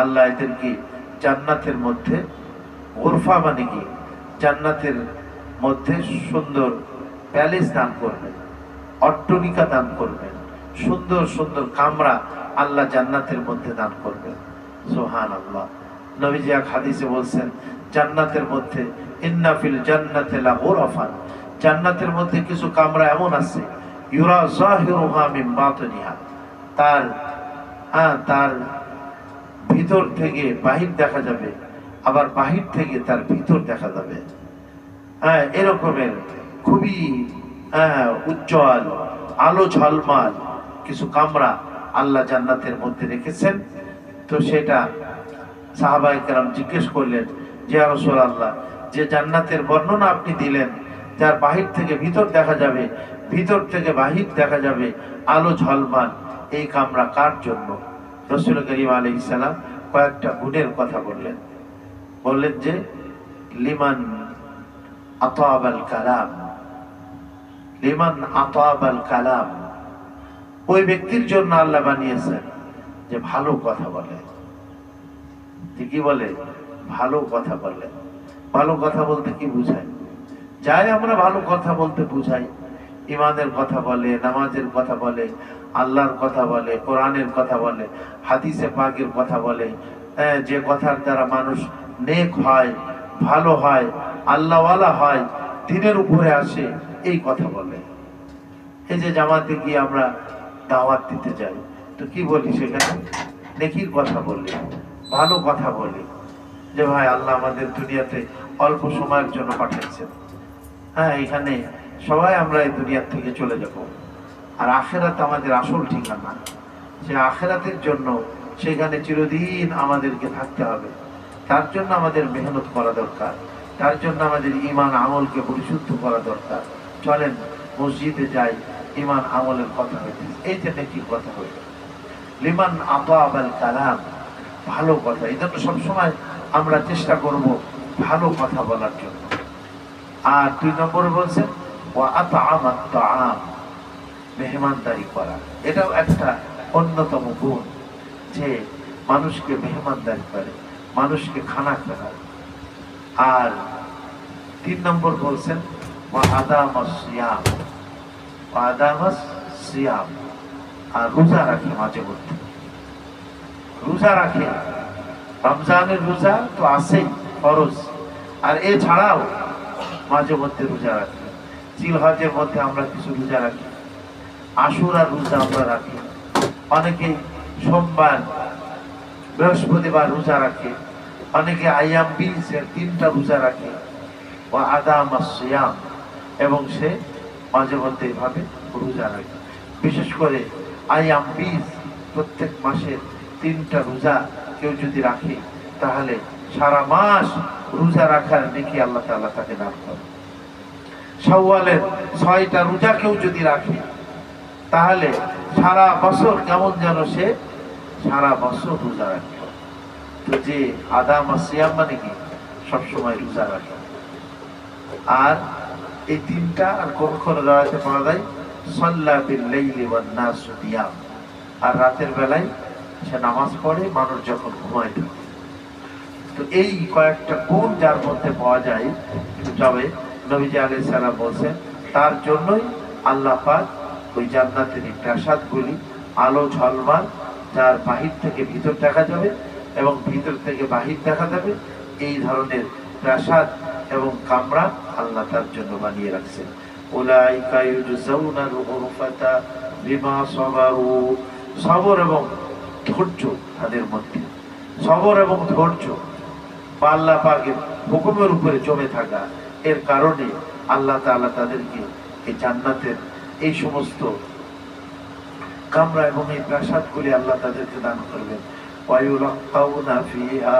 আল্লাহ এদেরকে জান্নাতের মধ্যে, গুরফা মানে কি, জান্নাতের মধ্যে সুন্দর প্যালেস দান করবেন, অট্টালিকা দান করবেন, সুন্দর সুন্দর কামরা আল্লাহ জান্নাতের মধ্যে দান করবেন। সুবহানাল্লাহ। নবীজি এক হাদিসে বলছেন, জান্নাতের মধ্যে ইন্না ফিল জান্নাতি লা গুরফান, জান্নাতের মধ্যে কিছু কামরা এমন আছে, ইউরা যাহিরুহা মিন বাতিনিহা, তার ভিতর থেকে বাহির দেখা যাবে, আবার বাহির থেকে তার ভিতর দেখা যাবে। এরকমের খুবই উজ্জ্বল, আলো ঝলমাল কিছু কামরা আল্লাহ জান্নাতের মধ্যে রেখেছেন। তো সেটা সাহাবায়ে কেরাম জিজ্ঞেস করলেন, যে ইয়া রাসূলুল্লাহ, যে জান্নাতের বর্ণনা আপনি দিলেন, যার বাহির থেকে ভিতর দেখা যাবে, ভিতর থেকে বাহির দেখা যাবে, আলো ঝলমাল, এই কামরা কার জন্য? রাসূল করিম আলাইহিস সালাম কয়েকটা গুণের কথা বললেন। বললেন যে লিমান আতাবাল কালাম, লিমান আতাবাল কালাম, ওই ব্যক্তির জন্য আল্লাহ বানিয়েছেন যে ভালো কথা বলে। কি বলে? ভালো কথা বলে। ভালো কথা বলতে কি বুঝায়? যাই আমরা ভালো কথা বলতে বুঝাই, ইমানের কথা বলে, নামাজের কথা বলে, আল্লাহর কথা বলে, কোরআনের কথা বলে, হাদিসে পাকের কথা বলে, যে কথার দ্বারা মানুষ নেক হয়, ভালো হয়, আল্লাহওয়ালা হয়, দ্বীনের উপরে আসে, এই কথা বলে। এই যে জামাতে গিয়ে আমরা দাওয়াত দিতে যাই, তো কি বলি সেখানে? নেকির কথা বলি, ভালো কথা বলি, যে ভাই আল্লাহ আমাদের দুনিয়াতে অল্প সময়ের জন্য পাঠিয়েছেন। হ্যাঁ, এখানে সবাই আমরা এই দুনিয়ার থেকে চলে যাব, আর আখেরাত আমাদের আসল ঠিকানা। সে আখেরাতের জন্য সেখানে চিরদিন আমাদেরকে থাকতে হবে। তার জন্য আমাদের মেহনত করা দরকার, তার জন্য আমাদের ঈমান আমলকে পরিশুদ্ধ করা দরকার। চলেন মসজিদে যাই, ঈমান আমলের কথা হইতে, এই যে নেকির কথা হইল। লিমান আতাবাল কালাম, ভালো কথা। এই জন্য সবসময় আমরা চেষ্টা করব ভালো কথা বলার জন্য। আর 2 নম্বরে বলছেন ওয়া আতআমাত তাআম, মেহমানদারি করা। এটাও একটা অন্যতম গুণ, যে মানুষকে মেহমানদারি করে, মানুষকে খানা খাওয়ায়। আর 3 নম্বর বলছেন ওয়া আদামাস সিয়াম, ওয়া আদামাস সিয়াম, আর রোজা রাখে, মাঝে মধ্যে রোজা রাখে। রমজানের রোজা তো আছেই ফরজ, আর এছাড়াও মাঝে মধ্যে রোজা রাখি। জিলহজের মধ্যে আমরা কিছু রোজা রাখি, আশুরার রোজা আমরা রাখি, অনেকে সোমবার বৃহস্পতিবার রোজা রাখে, অনেকে আইয়াম বিজের 3টা রোজা রাখে, ও আদামাস সিয়াম, এবং সে মাঝে মধ্যে এভাবে রোজা রাখে। বিশেষ করে আইয়াম বিজ, প্রত্যেক মাসের 3টা রোজা কেউ যদি রাখে, তাহলে সারা মাস রোজা রাখার নেকি আল্লাহ তাআলা তাকে দান করে। শাওয়ালের 6টা রোজা কেউ যদি রাখে, তাহলে সারা বছর কেমন যেন সে সারা বছর রোজা রাখে। তো যে আদামাস সিয়াম মানে কি, সবসময় রোজা রাখে। আর এই 3টা, আর কোন কোন রাতে পাওয়া যায় সাল্লা বিল লাইলি ওয়ান নাসু নিয়াম, আর রাতের বেলায় সে নামাজ পড়ে, মানুষ যখন ঘুমায় থাকে। তো এই কয়েকটা গুণ যার মধ্যে পাওয়া যায়, তবে নবীজি আলাইহিস সালাম বলছেন তার জন্যই আল্লাহ পাক ওই জান্নাতের প্রাসাদগুলি আলো ঝলমাল, যার বাহির থেকে ভিতর দেখা যাবে এবং ভিতর থেকে বাহির দেখা যাবে, এই ধরনের প্রাসাদ এবং কামরা আল্লাহ তার জন্য বানিয়ে রাখছেন। উলাইকা ইউজজাউনাল গুরফাতা বিমা সাবারু, সবর এবং ধৈর্য তাদের মধ্যে, সবর এবং ধৈর্য বা আল্লাহ পাকের হুকুমের উপরে জমে থাকা, এর কারণে আল্লাহ তাআলা তাদেরকে এই জান্নাতের এই সমস্ত কামরা এবং এই প্রাসাদগুলি আল্লাহ তাদেরকে দান করবেন। ওয়ায়ুলাক্কাউনা ফিহা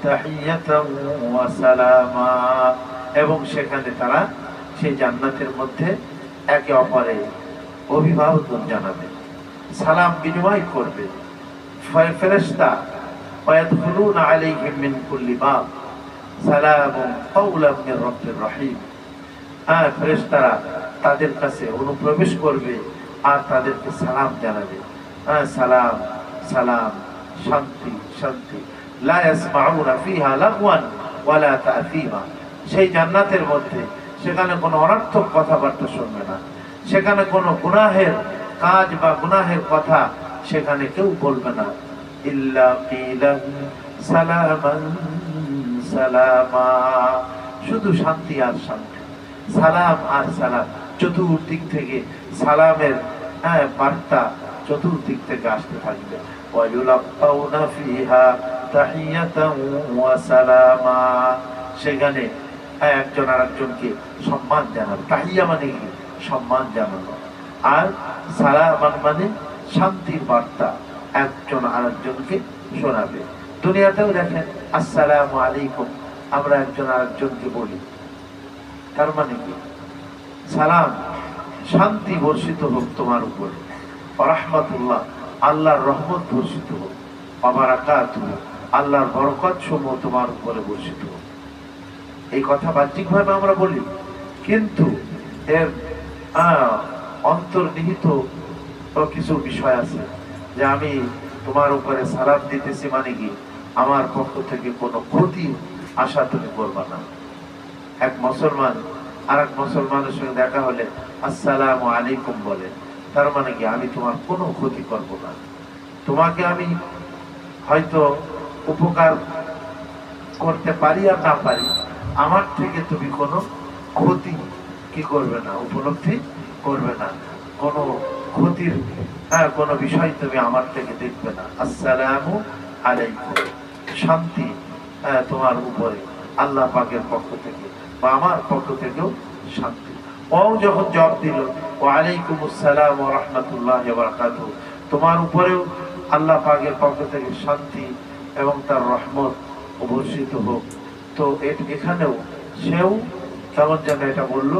তাহিয়াতান ওয়া সালামা, এবং সেখানে তারা সেই জান্নাতের মধ্যে একে অপরে অভিবাদন জানাবে, সালাম বিনিময় করবে। ফেরেশতা ওয়ায়াদখুলুনা আলাইহিম মিন কুল্লি বাব সালামুন কাওলাম মির রাব্বির রহিম। ফেরেশতারা তাদের কাছে অনুপ্রবেশ করবে আর তাদেরকে সালাম জানাবে, সালাম সালাম, শান্তি শান্তি। লা ইয়াসমাউনা ফিহা লাগওয়ান ওয়ালা তা'সীমা, সেই জান্নাতের মধ্যে সেখানে কোনো অনর্থক কথাবার্তা শুনবে না, সেখানে কোনো গুনাহের কাজ বা গুনাহের কথা সেখানে কেউ বলবে না। ইল্লা কিলান সালামান সালামা, শুধু শান্তি আর শান্তি, সালাম আর সালাম। চতুর্দিক থেকে সালামের বার্তা চতুর্দিক থেকে আসতে থাকবে। ওয়ায়ুলাক্কাউনা ফিহা তাহিয়াতান ওয়া সালামা, সেখানে একজন আরেকজনকে সম্মান জানাবে। তাহিয়া মানে কি, সম্মান জানানো, আর সালামান মানে শান্তির বার্তা একজন আরেকজনকে শোনাবে। দুনিয়াতেও দেখেন আসসালামু আলাইকুম আমরা একজন আরেকজনকে বলি, তার মানে কি, সালাম, শান্তি বর্ষিত হোক তোমার উপরে, রাহমাতুল্লাহ, আল্লাহর রহমত বর্ষিত হোক, ওয়া বারাকাতুহু, আল্লাহর বরকত সমূহ তোমার উপরে বর্ষিত হোক। এই কথা বাহ্যিকভাবে আমরা বলি, কিন্তু এর অন্তর্নিহিত কিছু বিষয় আছে, যে আমি তোমার উপরে সালাম দিতেছি মানে কি, আমার পক্ষ থেকে কোনো ক্ষতি আশা তুমি করবা না। এক মুসলমান আর এক মুসলমানের সঙ্গে দেখা হলে আসসালামু আলাইকুম বলে, তার মানে কি, আমি তোমার কোনো ক্ষতি করব না, তোমাকে আমি হয়তো উপকার করতে পারি আর না পারি, আমার থেকে তুমি কোনো ক্ষতি কি করবে না, উপলব্ধি করবে না, কোনো ক্ষতির কোনো বিষয় তুমি আমার থেকে দেখবে না। আসসালামু আলাইকুম, শান্তি তোমার উপরে আল্লাহ পাকের পক্ষ থেকে বা আমার পক্ষ থেকেও শান্তি। ও যখন জবাব দিল ওয়ালাইকুম আসসালাম ওয়া রাহমাতুল্লাহি ওয়া বারাকাতুহু, তোমার উপরেও আল্লাহ পাকের পক্ষ থেকে শান্তি এবং তার রহমত বর্ষিত হোক। তো এখানেও সেও কেমন যেন এটা বললো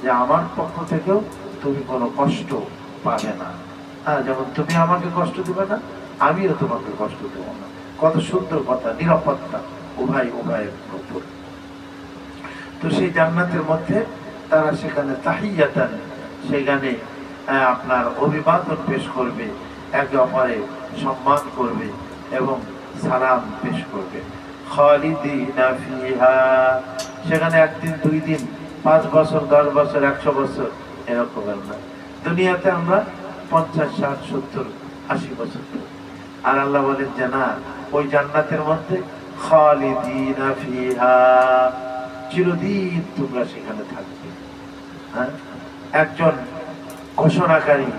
যে আমার পক্ষ থেকেও তুমি কোনো কষ্ট পাবে না। যেমন তুমি আমাকে কষ্ট দেবে না, আমিও তোমাকে কষ্ট দেবো না। কত সুন্দর কথা, নিরাপত্তা উভয়ের উপর। তো সেই জান্নাতের মধ্যে তারা সেখানে তাহিয়াতান, সেখানে আপনার অভিবাদন পেশ করবে, একে অপরে সম্মান করবে এবং সালাম পেশ করবে। খালিদিনা ফিহা, সেখানে একদিন, 2 দিন, 5 বছর, 10 বছর, 100 বছর এরকম না। দুনিয়াতে আমরা 50, 60, 70, 80 বছর, আর আল্লাহ বলেন যে না, ওই জান্নাতের মধ্যে খালিদিনা ফিহা, চিরদিন তোমরা সেখানে থাকবে। একজন ঘোষণাকারী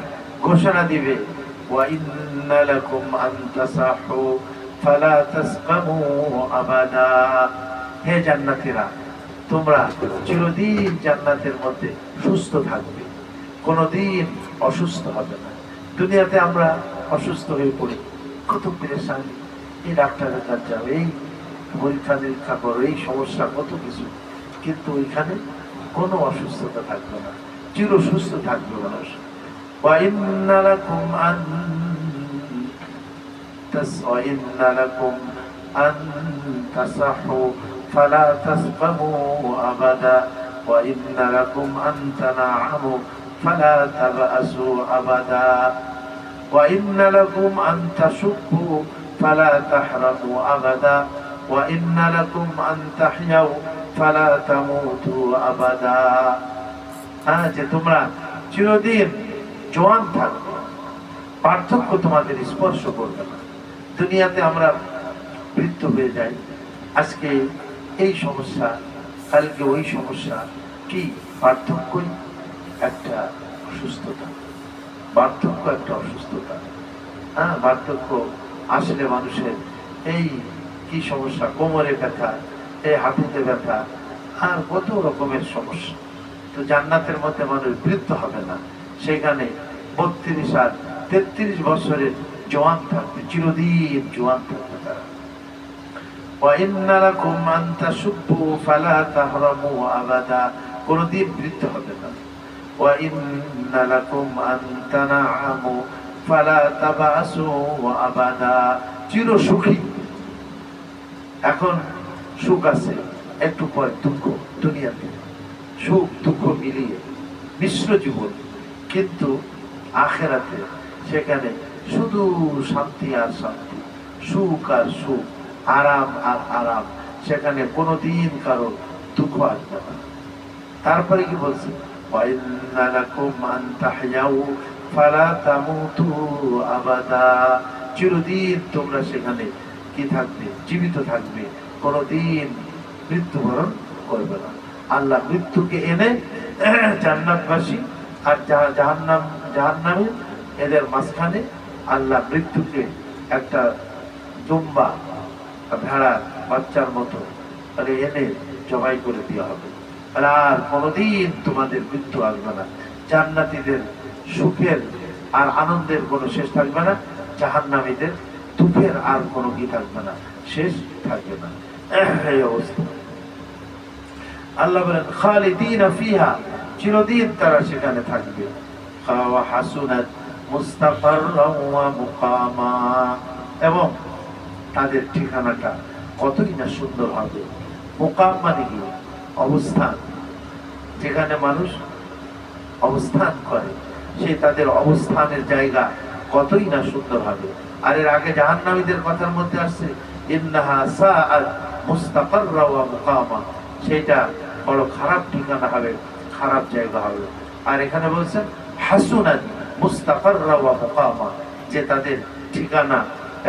ঘোষণা দিবে ওয়া ইন্না লাকুম আন তাসাহু ফালা তাসকামু আবাদা, হে জান্নাতীরা, তোমরা চিরদিন জান্নাতের মধ্যে সুস্থ থাকবে, কোনোদিন অসুস্থ হবে না। দুনিয়াতে আমরা অসুস্থ হয়ে পড়ি, কত পেরেশানি, এই ডাক্তারের কাছে যাও, এই পরীক্ষা নিরীক্ষা করো, এই সমস্যা, কত কিছু, কিন্তু ওইখানে কোনো অসুস্থতা থাকবে না, চির সুস্থ থাকবে মানুষ। وَإِنَّ لَكُمْ أَن تَصَحُّوا فَلَا تَسْقَمُوا أَبَدًا وَإِنَّ لَكُمْ أَن تَنَعَّمُوا فَلَا تَبْأَسُوا أَبَدًا وَإِنَّ لَكُمْ أَن تَشُبُّوا فَلَا تَحْرَمُوا أَبَدًا وَإِنَّ لَكُمْ أَن تَحْيَوْا فَلَا تَمُوتُوا أَبَدًا। যে তোমরা চিরদিন জোয়ান থাকবে, পার্থক্য তোমাদের স্পর্শ করবে না। দুনিয়াতে আমরা মৃত্যু হয়ে যাই, আজকে এই সমস্যা, কালকে ওই সমস্যা, কি পার্থক্যই একটা অসুস্থতা, পার্থক্য একটা অসুস্থতা। পার্থক্য আসলে মানুষের এই কি সমস্যা, কোমরে ব্যথা, এই হাঁটুতে ব্যথা, আর কত রকমের সমস্যা। তো জান্নাতের মধ্যে মানুষ বৃদ্ধ হবে না, সেখানে 32 আর 33 বছরের জওয়ান থাকবে, চিরদিন জওয়ান থাকবে তারা। وَإِنَّ لَكُمْ أَن تَشُبُّوا فَلَا تَحْرَمُوا أَبَدًا, কোনদিন বৃদ্ধ হবে না। وَإِنَّ لَكُمْ أَن تَنَعَّمُوا فَلَا تَبْأَسُوا أَبَدًا, চির সুখী। এখন সুখ আছে, একটু পরে দুঃখ, দুনিয়াতে সুখ দুঃখ মিলিয়ে মিশ্র জীবন, কিন্তু আখেরাতে সেখানে শুধু শান্তি আর শান্তি, সুখ আর সুখ, আরাম আর আরাম, সেখানে কোনোদিন কারো দুঃখ আসবে না। তারপরে কি বলছে, ওয়াইন্না লাকুম আন তাহইয়াউ ফালা তামুতু আবাদা, চিরদিন তোমরা সেখানে কি থাকবে, জীবিত থাকবে, কোনোদিন মৃত্যুবরণ করবে না। আল্লাহ মৃত্যুকে এনে জান্নাতবাসী আর জাহান্নামী এদের মাঝখানে আল্লাহ মৃত্যুকে একটা দুম্বা, ভেড়ার বাচ্চার মতো এনে জবাই করে দেওয়া হবে, আর কোনোদিন তোমাদের মৃত্যু আসবে না। জান্নাতীদের সুখের আর আনন্দের কোনো শেষ থাকবে না, জাহান্নামীদের দুঃখের আর কোনো কি থাকবে না, শেষ থাকবে না। এই অবস্থা। আল্লাহ বলেন খালিদিনা ফিহা, চিরদিন তারা সেখানে থাকবে। ওয়া হাসুনাত মুস্তাকাররান ওয়া মুকামা, এবং তাদের ঠিকানাটা কতই না সুন্দর হবে। মুকাম মানে কি, অবস্থান, যেখানে মানুষ অবস্থান করে, সেই তাদের অবস্থানের জায়গা কতই না সুন্দর হবে। আর এর আগে জাহান্নামীদের কথার মধ্যে আসছে ইন্নাহা সাআত মুস্তাকাররা ওয়া মুকামা, সেটা বড় খারাপ ঠিকানা হবে, খারাপ জায়গা হবে। আর এখানে বলছেন হাসুনাত মুস্তাকাররা ওয়া মুকামা, যে তাদের ঠিকানা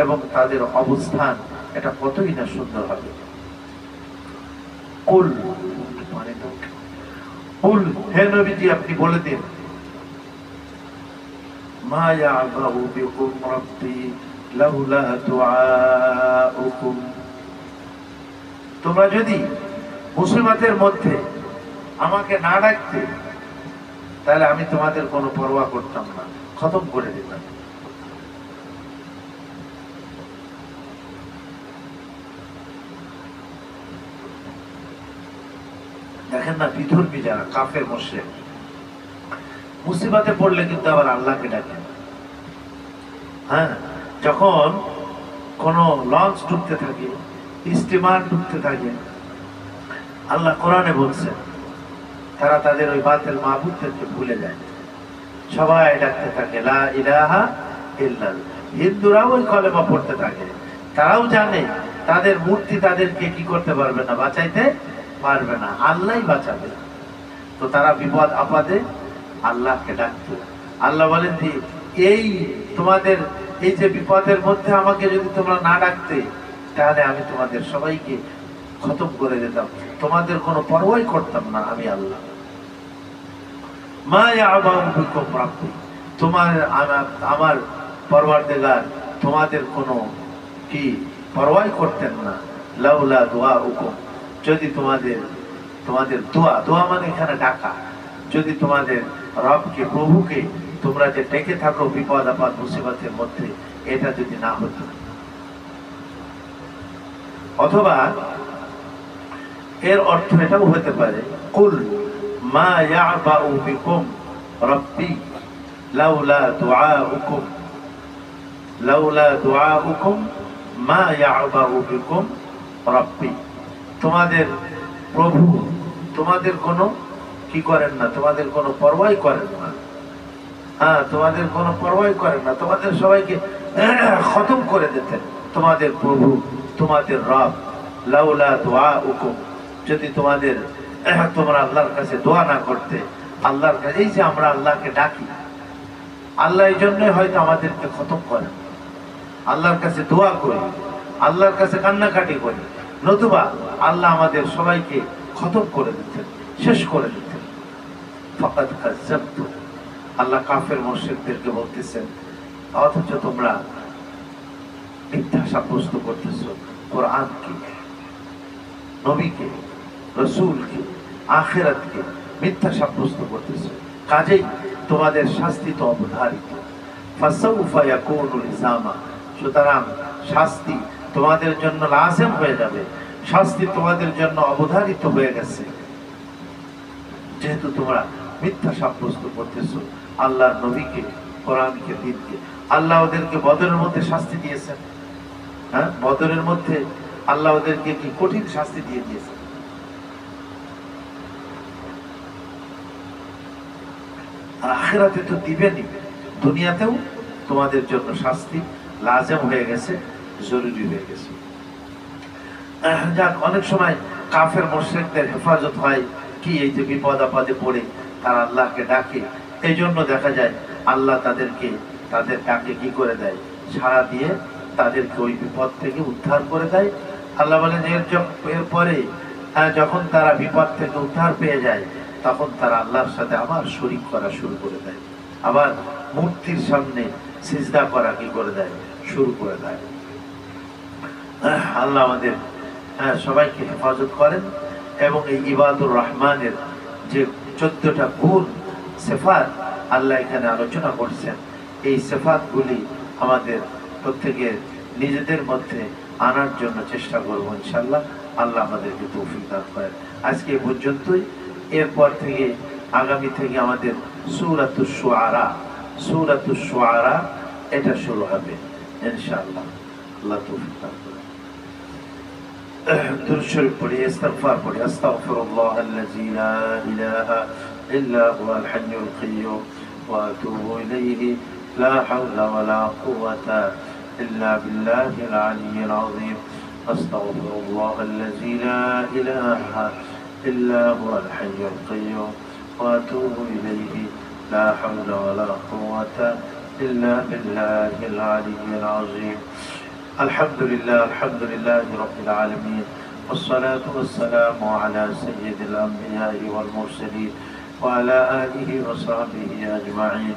এবং তাদের অবস্থান এটা কতই না সুন্দর হবে। কুল মানে কুল, হে নবীজি আপনি বলে দিন, মা ইয়া'বাউ বিকুম রাব্বি লাউলা দুআউকুম। তোমরা যদি মুসিবতের মধ্যে আমাকে না ডাকতে তাহলে আমি তোমাদের কোনো পরোয়া করতাম না, খতম করে দিতাম। দেখেন না, বিধর্মী যারা কাফের মুশরিক মুসিবতে পড়লে কিন্তু আবার আল্লাহকে ডাকে। হ্যাঁ, যখন কোন লঞ্চ ডুবতে থাকে, স্টিমার ডুবতে থাকে, আল্লাহ কোরআনে বলছেন তারা তাদের ওই বাতিল মাবুদদেরকে ভুলে যায়, সবাই ডাকতে থাকে লা ইলাহা ইল্লাল্লাহ। হিন্দুরাও ওই কলেমা পড়তে থাকে, তারাও জানে তাদের মূর্তি তাদেরকে কি করতে পারবে না, বাঁচাইতে পারবে না, আল্লাহই বাঁচাবে। তো তারা বিপদ আপদে আল্লাহকে ডাকতো। আল্লাহ বলেন যে এই তোমাদের এই যে বিপদের মধ্যে আমাকে যদি তোমরা না ডাকতে তাহলে আমি তোমাদের সবাইকে খতম করে দিতাম, তোমাদের কোনো পরোয়াই করতাম না আমি আল্লাহ। মা ইয়া'বাউ বিকুম রাব্বি, তোমার আমার পরওয়ারদিগার তোমাদের কোনো কি পরোয়াই করতেন না। লাউলা দুআউকুম, যদি তোমাদের দোয়া মানে এখানে ডাকা, যদি তোমাদের রবকে প্রভুকে তোমরা যে ডেকে থাকো বিপদ আপদ মুসিবতের মধ্যে, এটা যদি না হতো। অথবা এর অর্থ এটাও হতে পারে কুল মা ইয়া'বাউ বিকুম রাব্বি লাউলা দুআউকুম, লাউলা দুআউকুম মা ইয়া'বাউ বিকুম রাব্বি। তোমাদের প্রভু তোমাদের কোনো কি করেন না, তোমাদের কোনো পরোয়াই করেন না। হ্যাঁ, তোমাদের কোনো পরোয়াই করেন না, তোমাদের সবাইকে খতম করে দিতেন তোমাদের প্রভু তোমাদের রব। লাউলা দুআউকুম, যদি তোমরা আল্লাহর কাছে দোয়া না করতে, আল্লাহর কাছে এই যে আমরা আল্লাহকে ডাকি, আল্লাহ এই জন্যই হয়তো আমাদেরকে খতম করেন, আল্লাহর কাছে দোয়া করি, আল্লাহর কাছে কান্নাকাটি করি, নতুবা আল্লাহ আমাদের সবাইকে খতম করে দিতেন, শেষ করে দিতেন। ফাকাদ কাযাবতু, আল্লাহ কাফের মুশরিকদেরকে বলতেছেন অথচ তোমরা মিথ্যা সাব্যস্ত করতেছো কোরআনকে, নবীকে, রাসূলকে, আখিরাতকে মিথ্যা সাব্যস্ত করতেছো, কাজেই তোমাদের শাস্তি তো অবধারিত। ফাসাউফা ইয়াকুনু লিজামা, সুতরাং শাস্তি তোমাদের জন্য লাজিম হয়ে যাবে, শাস্তি তোমাদের জন্য অবধারিত হয়ে গেছে, যেহেতু তোমরা মিথ্যা সাব্যস্ত করতেছো আল্লাহর নবীকে, কোরআনকে, দ্বীনকে। আল্লাহ ওদেরকে বদরের মধ্যে শাস্তি দিয়েছেন। হ্যাঁ, বদরের মধ্যে আল্লাহ ওদেরকে কি কঠিন শাস্তি দিয়ে দিয়েছেন। আর আখিরাতে তো দিবেনই, দুনিয়াতেও তোমাদের জন্য শাস্তি লাজিম হয়ে গেছে, জরুরি হয়ে গেছে। যাক, অনেক সময় কাফের মুশরিকদের হেফাজত হয় কি, এই যে বিপদ আপদে পড়ে তারা আল্লাহকে ডাকে, এই জন্য দেখা যায় আল্লাহ তাদের ডাকে কি করে দেয়, সাড়া দিয়ে তাদেরকে ওই বিপদ থেকে উদ্ধার করে দেয়। আল্লাহ বলেন এরপরে যখন তারা বিপদ থেকে উদ্ধার পেয়ে যায় তখন তারা আল্লাহর সাথে আবার শরীক করা শুরু করে দেয়, আবার মূর্তির সামনে সিজদা করা কি করে দেয়, শুরু করে দেয়। আল্লাহ আমাদের সবাইকে হেফাজত করেন এবং এই ইবাদুর রহমানের যে 14টা গুণ সিফাত আল্লাহ এখানে আলোচনা করছেন, এই সিফাতগুলি আমাদের প্রত্যেকের নিজেদের মধ্যে আনার জন্য চেষ্টা করব ইনশাআল্লাহ। আল্লাহ আমাদেরকে তৌফিক দান করেন। আজকে এই পর্যন্তই, এরপর থেকে আগামী থেকে আমাদের সূরাতুশ শুআরা এটা শুরু হবে ইনশাআল্লাহ। আল্লাহ তৌফিক দান করেন। দুরূদ শরীফ পড়ি, ইস্তিগফার পড়ি। আস্তাগফিরুল্লাহাল্লাযী লা ইলাহা ইল্লা হুয়াল হাইয়ুল কাইয়্যুম ওয়া আতুবু ইলাইহি লা হাওলা ওয়া লা কুওয়াতা ইল্লা বিল্লাহিল আলিয়্যিল আযীম। আস্তাগফিরুল্লাহাল্লাযী লা ইলাহা ইল্লা হুয়াল হাইয়ুল কাইয়্যুম ওয়া আতুবু ইলাইহি লা হাওলা ওয়া লা কুওয়াতা ইল্লা বিল্লাহিল আলিয়্যিল আযীম। الحمد لله رب العالمين، والصلاة والسلام على سيد الأنبياء والمرسلين وعلى آله وصحبه أجمعين.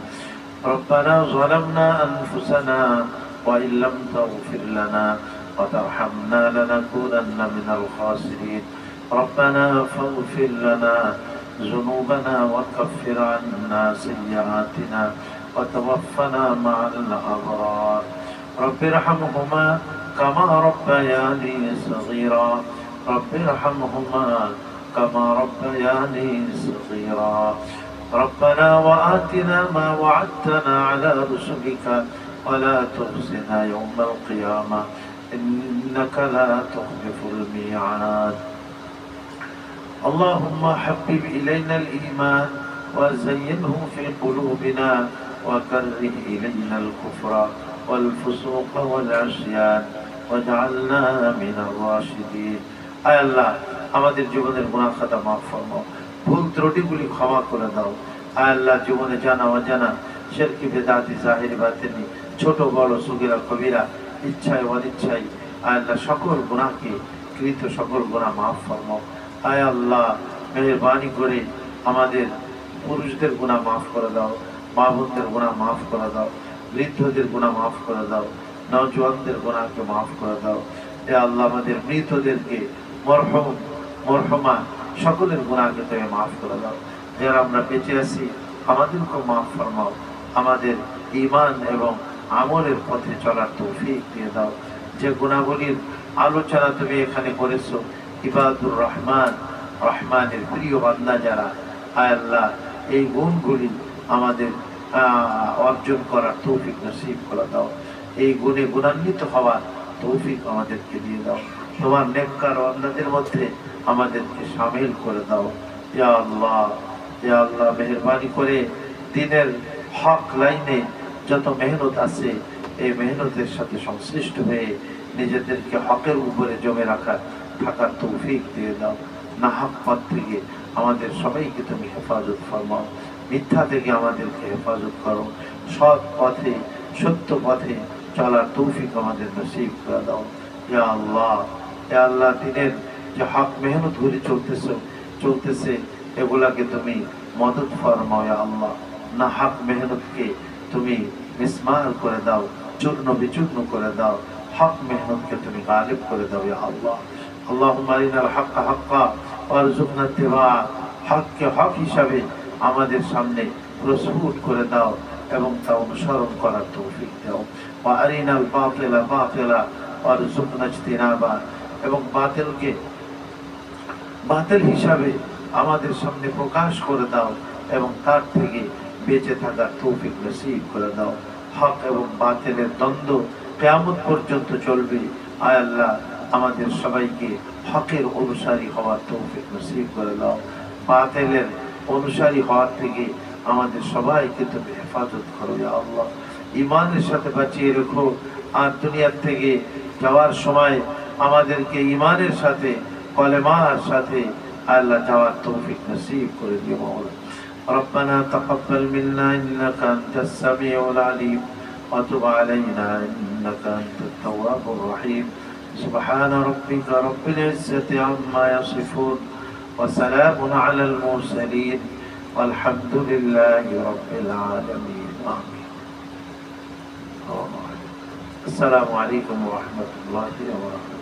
ربنا ظلمنا أنفسنا وإن لم تغفر لنا وترحمنا لنكونن من الخاسرين ربنا فاغفر لنا ذنوبنا وكفر عنا سيئاتنا وتوفنا مع الأبرار رب ارحمهما كما ربياني صغيرا رب ارحمهما كما ربياني صغيرا ربنا وآتنا ما وعدتنا على رسلك ولا تخزنا يوم القيامة إنك لا تخلف الميعاد اللهم حبب إلينا الإيمان وزينه في قلوبنا وكره إلينا الكفر والفسوق والعصيان واجعلنا من الراشدين আয় আল্লাহ আমাদের জীবনের গুনাহ খাতা মাফ ফরমাও ভুল ত্রুটিগুলি ক্ষমা করে দাও আয় আল্লাহ জীবনে জানা অজানা শিরকি বিদআতি জাহিরি বাতিনি ছোট বড় সগীরা কবিরা ইচ্ছায় অনিচ্ছায় আয় আল্লাহ সকল গুনাহকে কৃত সকল গুনাহ মাফ ফরমাও আয় আল্লাহ মেহেরবানি করে আমাদের পুরুষদের গুনাহ মাফ করে দাও মা বোনদের গুনাহ মাফ করে দাও বৃদ্ধদের গুনাহ মাফ করে দাও নওজওয়ানদের গুনাহকে মাফ করে দাও হে আল্লাহ আমাদের মৃতদেরকে মরহুম মরহুমা সকলের গুনাহকে তুমি মাফ করে দাও যারা আমরা বেঁচে আছি আমাদেরকে মাফ ফরমাও আমাদের ঈমান এবং আমলের পথে চলার তৌফিক দিয়ে দাও যে গুনাহগুলির আলোচনা তুমি এখানে করেছো ইবাদুর রহমান রহমানের প্রিয় বান্দা যারা আয় আল্লাহ এই গুণগুলি আমাদের অর্জন করার তৌফিক নসিব করে দাও এই গুণে গুণান্বিত হওয়ার তৌফিক আমাদেরকে দিয়ে দাও তোমার নেককার বান্দাদের মধ্যে আমাদেরকে শামিল করে দাও ইয়া আল্লাহ মেহেরবানি করে দিনের হক লাইনে যত মেহনত আছে এই মেহনতের সাথে সংশ্লিষ্ট হয়ে নিজেদেরকে হকের উপরে জমে থাকার তৌফিক দিয়ে দাও নাহক পথ থেকে আমাদের সবাইকে তুমি হেফাজত ফরমাও মিথ্যা থেকে আমাদেরকে হেফাজত করো সৎ পথে সত্য পথে চলার তৌফিক আমাদের নসিব করে দাও ইয়া আল্লাহ দিনের যে হক মেহনত করে চলতেছে এগুলাকে তুমি মদত ফরমাও ইয়া আল্লাহ না হক মেহনতকে তুমি মিসমার করে দাও চূর্ণ বিচূর্ণ করে দাও হক মেহনতকে তুমি গালিব করে দাও ইয়া আল্লাহ আল্লাহুম্মা আরিনাল হাক্কা হাক্কা ওয়ারযুকনা ইত্তিবা হককে হক হিসাবে আমাদের সামনে প্রস্ফুট করে দাও এবং তা অনুসরণ করার তৌফিক দাও ওয়া আরিনাল বাতিলা বাতিলা ওয়ারযুকনা ইজতিনাবা এবং বাতিলকে বাতিল হিসাবে আমাদের সামনে প্রকাশ করে দাও এবং তার থেকে বেঁচে থাকার তৌফিক নসিব করে দাও হক এবং বাতিলের দ্বন্দ্ব কিয়ামত পর্যন্ত চলবে আয় আল্লাহ আমাদের সবাইকে হকের অনুসারী হওয়ার তৌফিক নসিব করে দাও বাতিলের অনুসারী হওয়ার থেকে আমাদের সবাইকে তুমি হেফাজত করো ইয়া আল্লাহ ঈমানের সাথে বাঁচিয়ে রেখো আর দুনিয়ার থেকে যাওয়ার সময় আমাদেরকে ঈমানের সাথে কলেমার সাথে আল্লাহ যাওয়ার তৌফিক নসিব করে দিও মাওলা ربنا تقبل منا إنك أنت السميع العليم وتب علينا إنك أنت التواب الرحيم سبحان ربك رب العزة عما يصفون وسلام على المرسلين والحمد لله رب العالمين آمين السلام عليكم ورحمة الله وبركاته